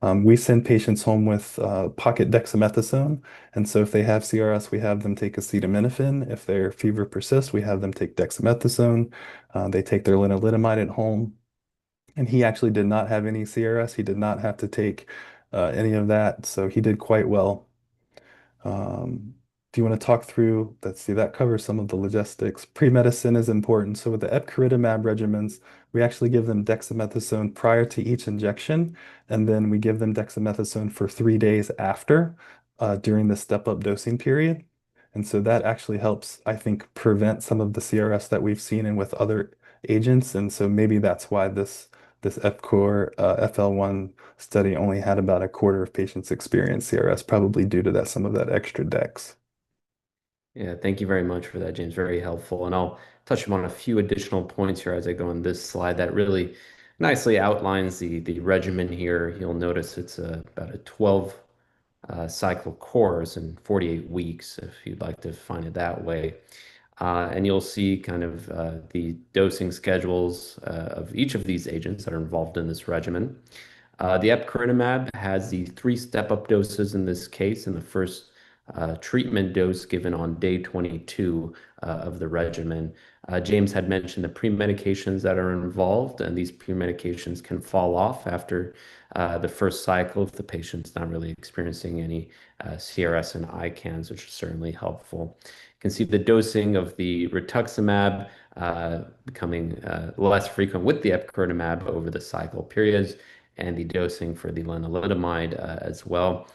We send patients home with pocket dexamethasone. And so if they have CRS, we have them take acetaminophen. If their fever persists, we have them take dexamethasone. They take their lenalidomide at home. And he actually did not have any CRS. He did not have to take any of that. So he did quite well. Do you want to talk through, let's see, that covers some of the logistics. Pre-medicine is important. So with the epcoritamab regimens, we actually give them dexamethasone prior to each injection, and then we give them dexamethasone for 3 days after during the step-up dosing period. And so that actually helps, I think, prevent some of the CRS that we've seen in with other agents. And so maybe that's why this EPCOR FL1 study only had about a quarter of patients experience CRS, probably due to that some of that extra dex. Yeah, thank you very much for that, James. Very helpful. And I'll touch upon a few additional points here as I go on this slide that really nicely outlines the regimen here. You'll notice it's about a 12 cycle course in 48 weeks, if you'd like to find it that way. And you'll see kind of the dosing schedules of each of these agents that are involved in this regimen. The epcoritamab has the 3 step-up doses in this case, and the first treatment dose given on day 22 of the regimen. James had mentioned the pre-medications that are involved, and these pre-medications can fall off after the first cycle if the patient's not really experiencing any CRS and ICANS, which is certainly helpful. You can see the dosing of the rituximab becoming less frequent with the epcoritamab over the cycle periods, and the dosing for the lenalidomide as well.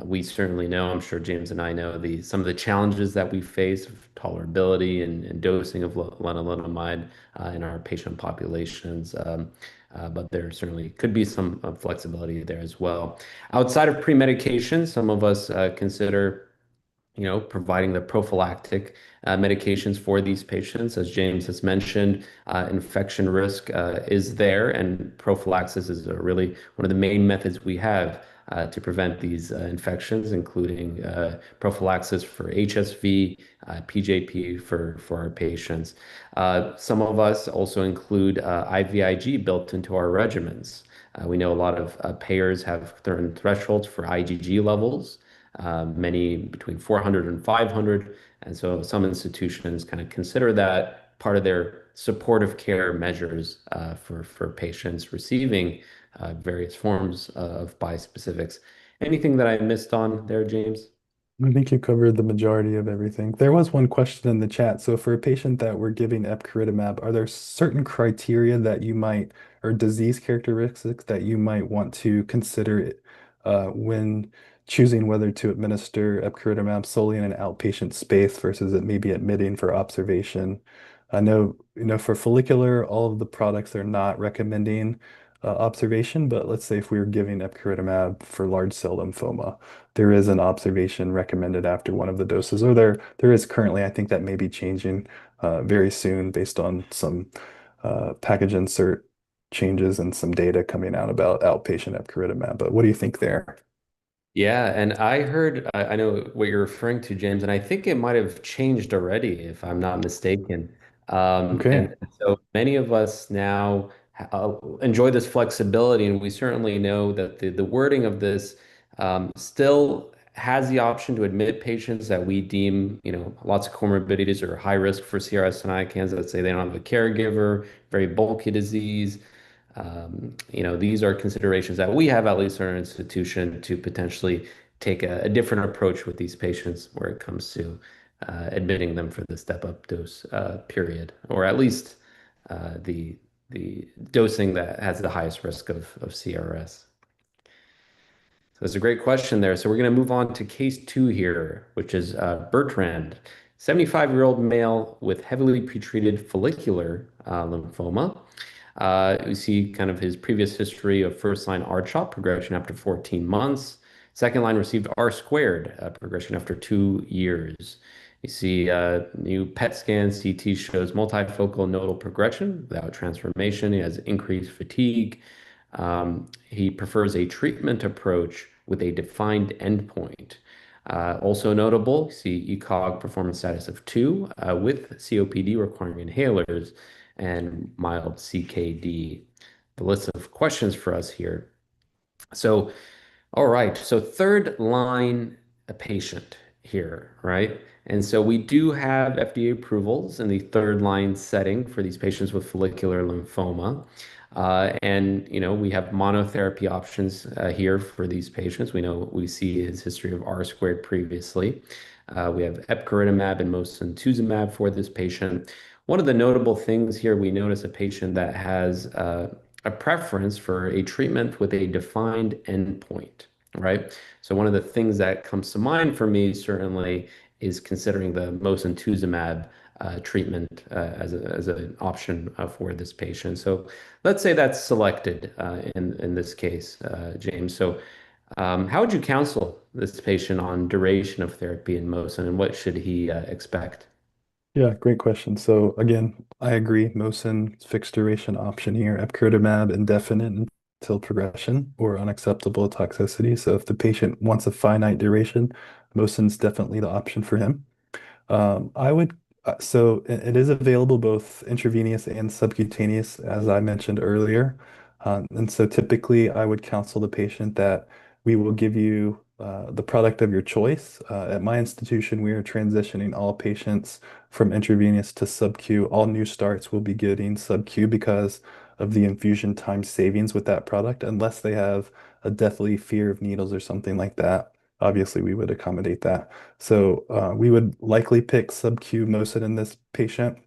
We certainly know, I'm sure James and I know, some of the challenges that we face of tolerability and dosing of lenalidomide in our patient populations. But there certainly could be some flexibility there as well. Outside of pre-medication, some of us consider providing the prophylactic medications for these patients. As James has mentioned, infection risk is there, and prophylaxis is really one of the main methods we have to prevent these infections, including prophylaxis for HSV, PJP for our patients. Some of us also include IVIG built into our regimens. We know a lot of payers have certain thresholds for IgG levels, many between 400 and 500. And so some institutions kind of consider that part of their supportive care measures for patients receiving various forms of bispecifics. Anything that I missed on there, James? I think you covered the majority of everything. There was one question in the chat. So for a patient that we're giving epcoritamab, are there certain criteria that you might, or disease characteristics that you might want to consider when choosing whether to administer epcoritamab solely in an outpatient space versus it maybe admitting for observation. I know, for follicular, all of the products are not recommending observation, but let's say if we were giving epcoritamab for large cell lymphoma, there is an observation recommended after one of the doses, or there is currently. I think that may be changing very soon based on some package insert changes and some data coming out about outpatient epcoritamab. But what do you think there? Yeah, and I heard, I know what you're referring to, James, and I think it might have changed already, if I'm not mistaken. And Okay. so many of us now enjoy this flexibility, and we certainly know that the wording of this still has the option to admit patients that we deem, lots of comorbidities or high risk for CRS and ICANS. Let's say they don't have a caregiver, very bulky disease. These are considerations that we have, at least in our institution, to potentially take a different approach with these patients where it comes to admitting them for the step-up dose period, or at least the dosing that has the highest risk of CRS. So that's a great question there. So we're going to move on to case two here, which is Bertrand, 75-year-old male with heavily pretreated follicular lymphoma. We see kind of his previous history of first-line R-CHOP progression after 14 months. Second line received R squared progression after 2 years. You see new PET scan CT shows multifocal nodal progression without transformation. He has increased fatigue. He prefers a treatment approach with a defined endpoint. Also notable, see ECOG performance status of 2 with COPD requiring inhalers and mild CKD. The list of questions for us here. So all right. So third line a patient here, right? And so we do have FDA approvals in the third line setting for these patients with follicular lymphoma. We have monotherapy options here for these patients. We see his history of R squared previously. We have epcoritamab and mosunetuzumab for this patient. One of the notable things here, we notice a patient that has a preference for a treatment with a defined endpoint, right? So one of the things that comes to mind for me certainly is considering the mosunetuzumab treatment as an option for this patient. So let's say that's selected in this case, James. So how would you counsel this patient on duration of therapy in Mosun, and what should he expect? Yeah, great question. So again, I agree. Mosun fixed duration option here. Epcoritamab indefinite until progression or unacceptable toxicity. So if the patient wants a finite duration, Mosun's definitely the option for him. I would, so it is available both intravenous and subcutaneous, as I mentioned earlier. And so typically I would counsel the patient that we will give you the product of your choice. At my institution, we are transitioning all patients from intravenous to sub-Q. All new starts will be getting sub-Q because of the infusion time savings with that product, unless they have a deathly fear of needles or something like that. Obviously, we would accommodate that. So we would likely pick sub-Q Mosun in this patient.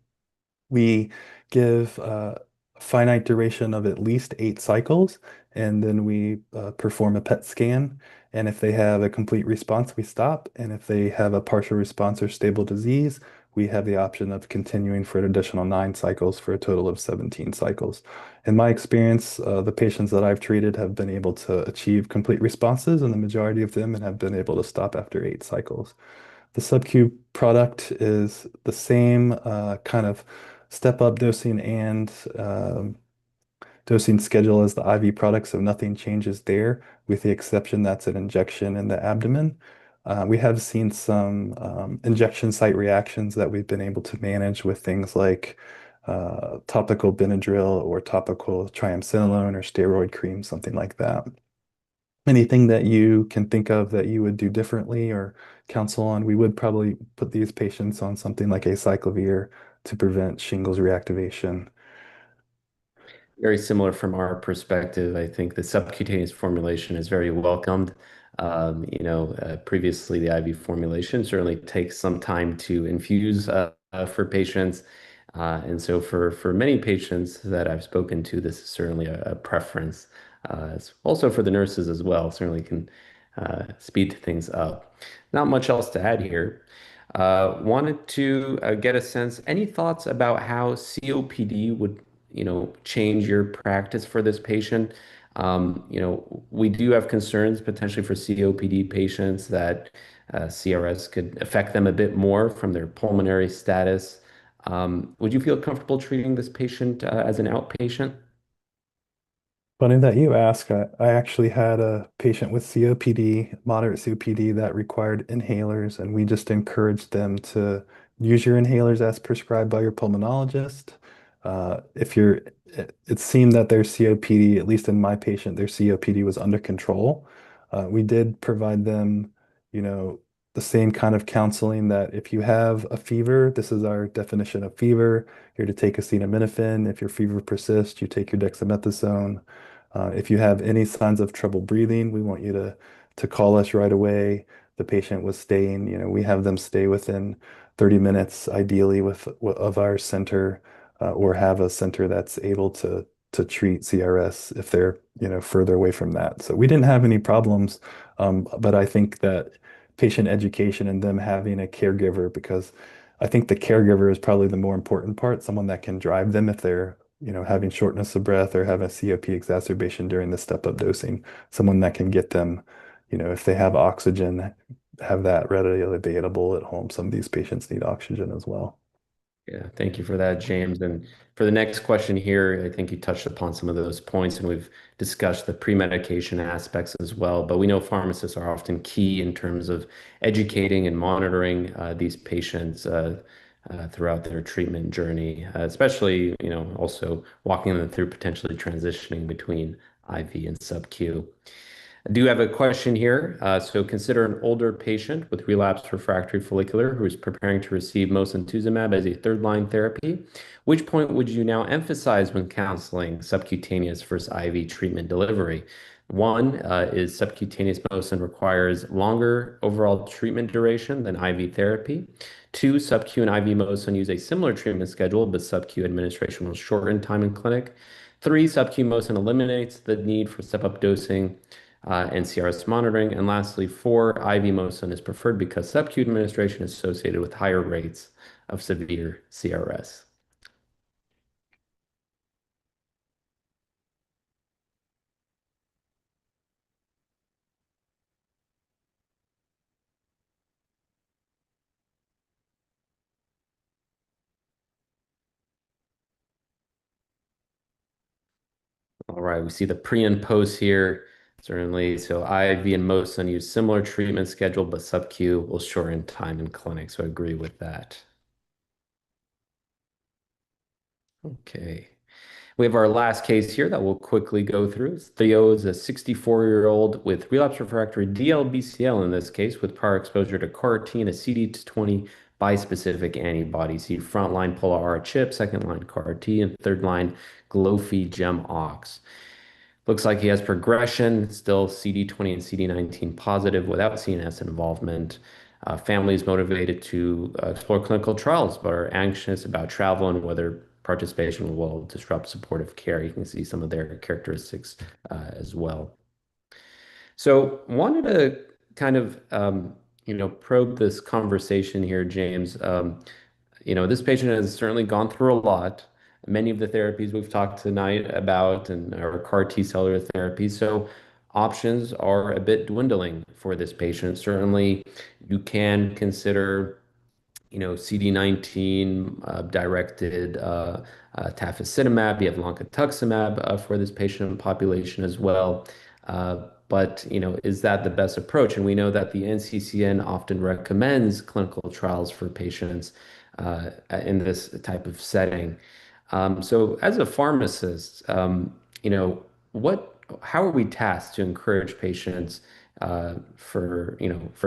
We give a finite duration of at least 8 cycles, and then we perform a PET scan. And if they have a complete response, we stop. And if they have a partial response or stable disease, we have the option of continuing for an additional 9 cycles for a total of 17 cycles. In my experience, the patients that I've treated have been able to achieve complete responses, and the majority of them have been able to stop after 8 cycles. The sub-Q product is the same kind of step-up dosing and dosing schedule as the IV product, so nothing changes there, with the exception that's an injection in the abdomen. We have seen some injection site reactions that we've been able to manage with things like topical Benadryl or topical triamcinolone or steroid cream, something like that. Anything that you can think of that you would do differently or counsel on, we would probably put these patients on something like acyclovir to prevent shingles reactivation. Very similar from our perspective. I think the subcutaneous formulation is very welcomed. Previously the IV formulation certainly takes some time to infuse for patients. And so for many patients that I've spoken to, this is certainly a preference Also for the nurses as well, certainly can speed things up. Not much else to add here. Wanted to get a sense, any thoughts about how COPD would, change your practice for this patient? We do have concerns potentially for COPD patients that CRS could affect them a bit more from their pulmonary status. Would you feel comfortable treating this patient as an outpatient? Funny that you ask. I actually had a patient with COPD, moderate COPD, that required inhalers, and we just encouraged them to use your inhalers as prescribed by your pulmonologist. If you're, it seemed that their COPD, at least in my patient, their COPD was under control. We did provide them, you know, the same kind of counseling that if you have a fever, this is our definition of fever. You're to take acetaminophen. If your fever persists, you take your dexamethasone. If you have any signs of trouble breathing, we want you to call us right away. The patient was staying, we have them stay within 30 minutes, ideally of our center, or have a center that's able to treat CRS if they're, further away from that. So we didn't have any problems, but I think that patient education and them having a caregiver, because I think the caregiver is probably the more important part, someone that can drive them if they're having shortness of breath or have a COP exacerbation during the step-up dosing, someone that can get them, if they have oxygen, have that readily available at home. Some of these patients need oxygen as well. Yeah, thank you for that, James. And for the next question here, I think you touched upon some of those points, and we've discussed the pre-medication aspects as well. But we know pharmacists are often key in terms of educating and monitoring these patients throughout their treatment journey, especially, also walking them through potentially transitioning between IV and sub-Q. I do have a question here. So consider an older patient with relapsed refractory follicular who is preparing to receive mosunetuzumab as a third-line therapy. Which point would you now emphasize when counseling subcutaneous versus IV treatment delivery? One is subcutaneous mosun requires longer overall treatment duration than IV therapy. Two, sub-Q and IV mosun use a similar treatment schedule, but sub-Q administration will shorten time in clinic. Three, sub-Q mosun eliminates the need for step-up dosing and CRS monitoring. And lastly, four, IV Mosun is preferred because sub-Q administration is associated with higher rates of severe CRS. All right, we see the pre and post here. Certainly, so IV and Mosun use similar treatment schedule, but sub-Q will shorten time in clinic. So I agree with that. Okay. We have our last case here that we'll quickly go through. Theo is a 64-year-old with relapsed refractory DLBCL in this case, with prior exposure to CAR T and a CD20 bispecific antibody. See frontline Pola-R chip, second line CAR T, and third line Glofi Gem-Ox. Looks like he has progression, still CD20 and CD19 positive without CNS involvement. Family is motivated to explore clinical trials, but are anxious about travel and whether participation will disrupt supportive care. You can see some of their characteristics as well. So, wanted to kind of probe this conversation here, James. This patient has certainly gone through a lot. Many of the therapies we've talked tonight about and our CAR T cellular therapies. So options are a bit dwindling for this patient. Certainly, you can consider CD19 directed tafasitamab. You have loncastuximab for this patient population as well. But is that the best approach? And we know that the NCCN often recommends clinical trials for patients in this type of setting. So as a pharmacist, how are we tasked to encourage patients for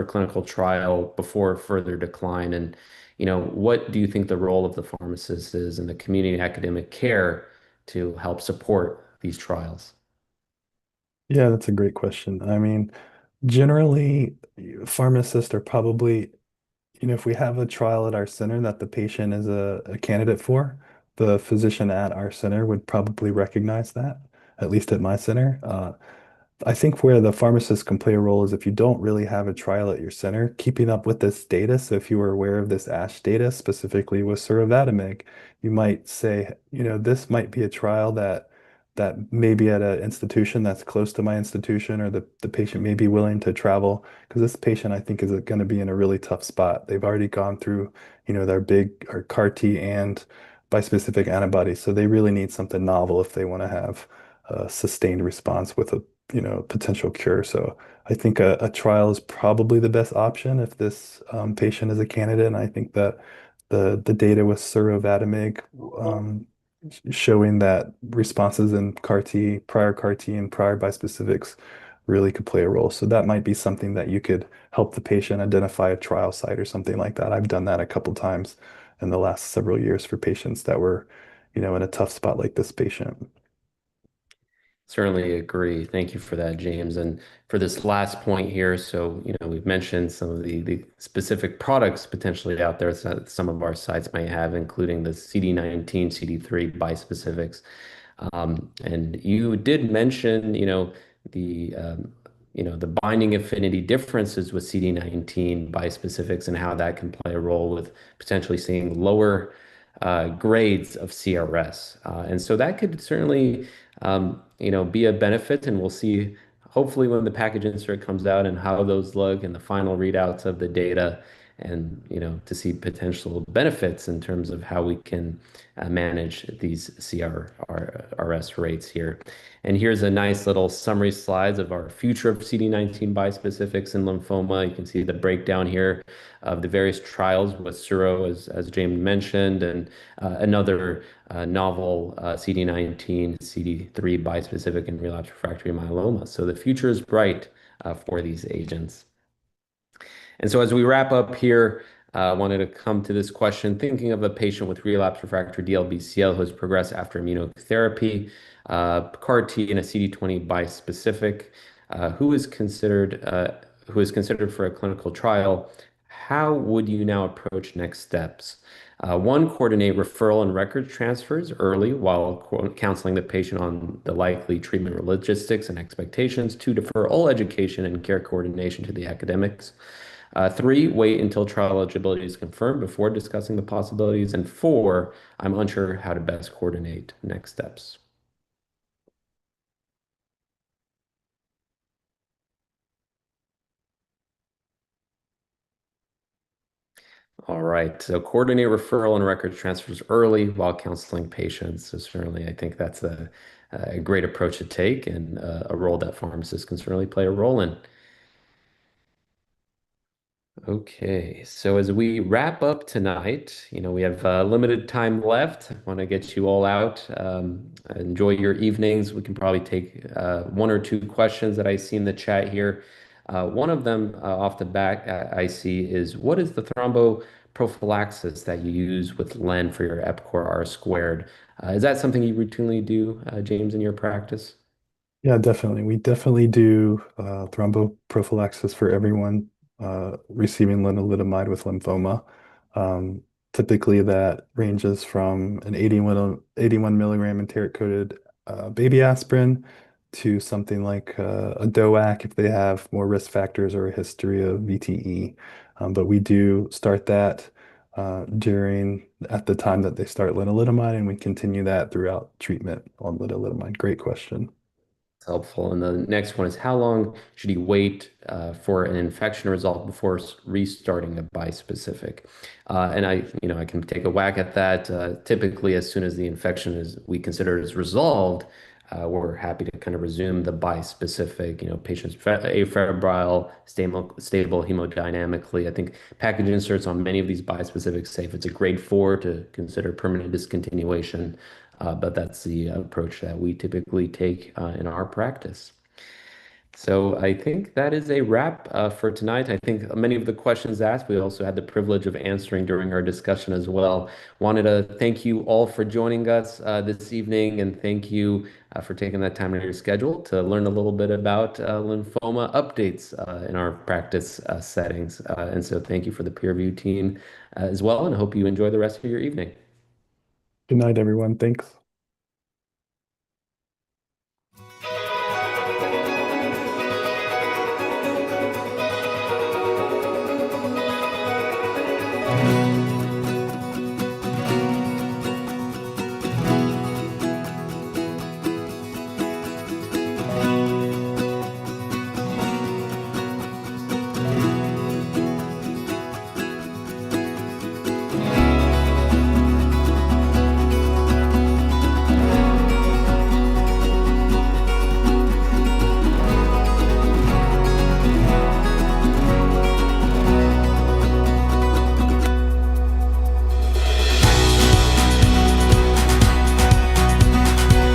clinical trial before further decline? And what do you think the role of the pharmacist is in the community academic care to help support these trials? Yeah, that's a great question. I mean, generally, pharmacists are probably, if we have a trial at our center that the patient is a candidate for, the physician at our center would probably recognize that. at least at my center. I think where the pharmacist can play a role is if you don't really have a trial at your center, keeping up with this data. So if you were aware of this ASH data, specifically with surovatamig, you might say, this might be a trial that may be at an institution that's close to my institution, or the patient may be willing to travel, because this patient I think is going to be in a really tough spot. They've already gone through, their big or CAR T and bispecific antibodies, so they really need something novel if they want to have a sustained response with a potential cure. So I think a trial is probably the best option if this patient is a candidate. And I think that the data with surovatamig showing that responses in CAR T, prior CAR T, and prior bispecifics really could play a role. So that might be something that you could help the patient identify a trial site or something like that. I've done that a couple times in the last several years for patients that were, in a tough spot like this patient. Certainly agree. Thank you for that, James. And for this last point here, so we've mentioned some of the specific products potentially out there that some of our sites may have, including the CD19, CD3 bispecifics. And you did mention, the binding affinity differences with CD19 bispecifics and how that can play a role with potentially seeing lower grades of CRS. And so that could certainly, be a benefit, and we'll see hopefully when the package insert comes out and how those look and the final readouts of the data and to see potential benefits in terms of how we can manage these CRS rates here. And here's a nice little summary slides of our future of CD19 bispecifics in lymphoma. You can see the breakdown here of the various trials with Suro, as James mentioned, and another novel CD19, CD3 bispecific in relapsed refractory myeloma. So the future is bright for these agents. And so as we wrap up here, I wanted to come to this question, thinking of a patient with relapsed refractory DLBCL who has progressed after immunotherapy, CAR T and a CD20 bispecific, who is considered for a clinical trial. How would you now approach next steps? One, coordinate referral and record transfers early while counseling the patient on the likely treatment logistics and expectations. Two, defer all education and care coordination to the academics. Three, wait until trial eligibility is confirmed before discussing the possibilities. And four, I'm unsure how to best coordinate next steps. All right, so coordinate referral and record transfers early while counseling patients. So certainly, I think that's a great approach to take and a role that pharmacists can certainly play a role in. Okay, so as we wrap up tonight, we have limited time left. I want to get you all out. Enjoy your evenings. We can probably take one or two questions that I see in the chat here. One of them off the back I see is, what is the thromboprophylaxis that you use with Len for your Epcor R squared? Is that something you routinely do, James, in your practice? Yeah, definitely. We definitely do thromboprophylaxis for everyone receiving lenalidomide with lymphoma. Um, Typically, that ranges from an 81 milligram enteric-coated baby aspirin to something like a DOAC if they have more risk factors or a history of VTE. But we do start that at the time that they start lenalidomide, and we continue that throughout treatment on lenalidomide. Great question. Helpful. And the next one is, how long should you wait for an infection result before restarting a bispecific? And I can take a whack at that. Typically, as soon as the infection we consider is resolved, we're happy to kind of resume the bispecific. Patients afebrile, stable hemodynamically. I think package inserts on many of these bispecifics say if it's a grade 4 to consider permanent discontinuation. But that's the approach that we typically take in our practice. So I think that is a wrap for tonight. I think many of the questions asked, we also had the privilege of answering during our discussion as well. Wanted to thank you all for joining us this evening, and thank you for taking that time in your schedule to learn a little bit about lymphoma updates in our practice settings. And so thank you for the peer review team as well, and I hope you enjoy the rest of your evening. Good night, everyone. Thanks.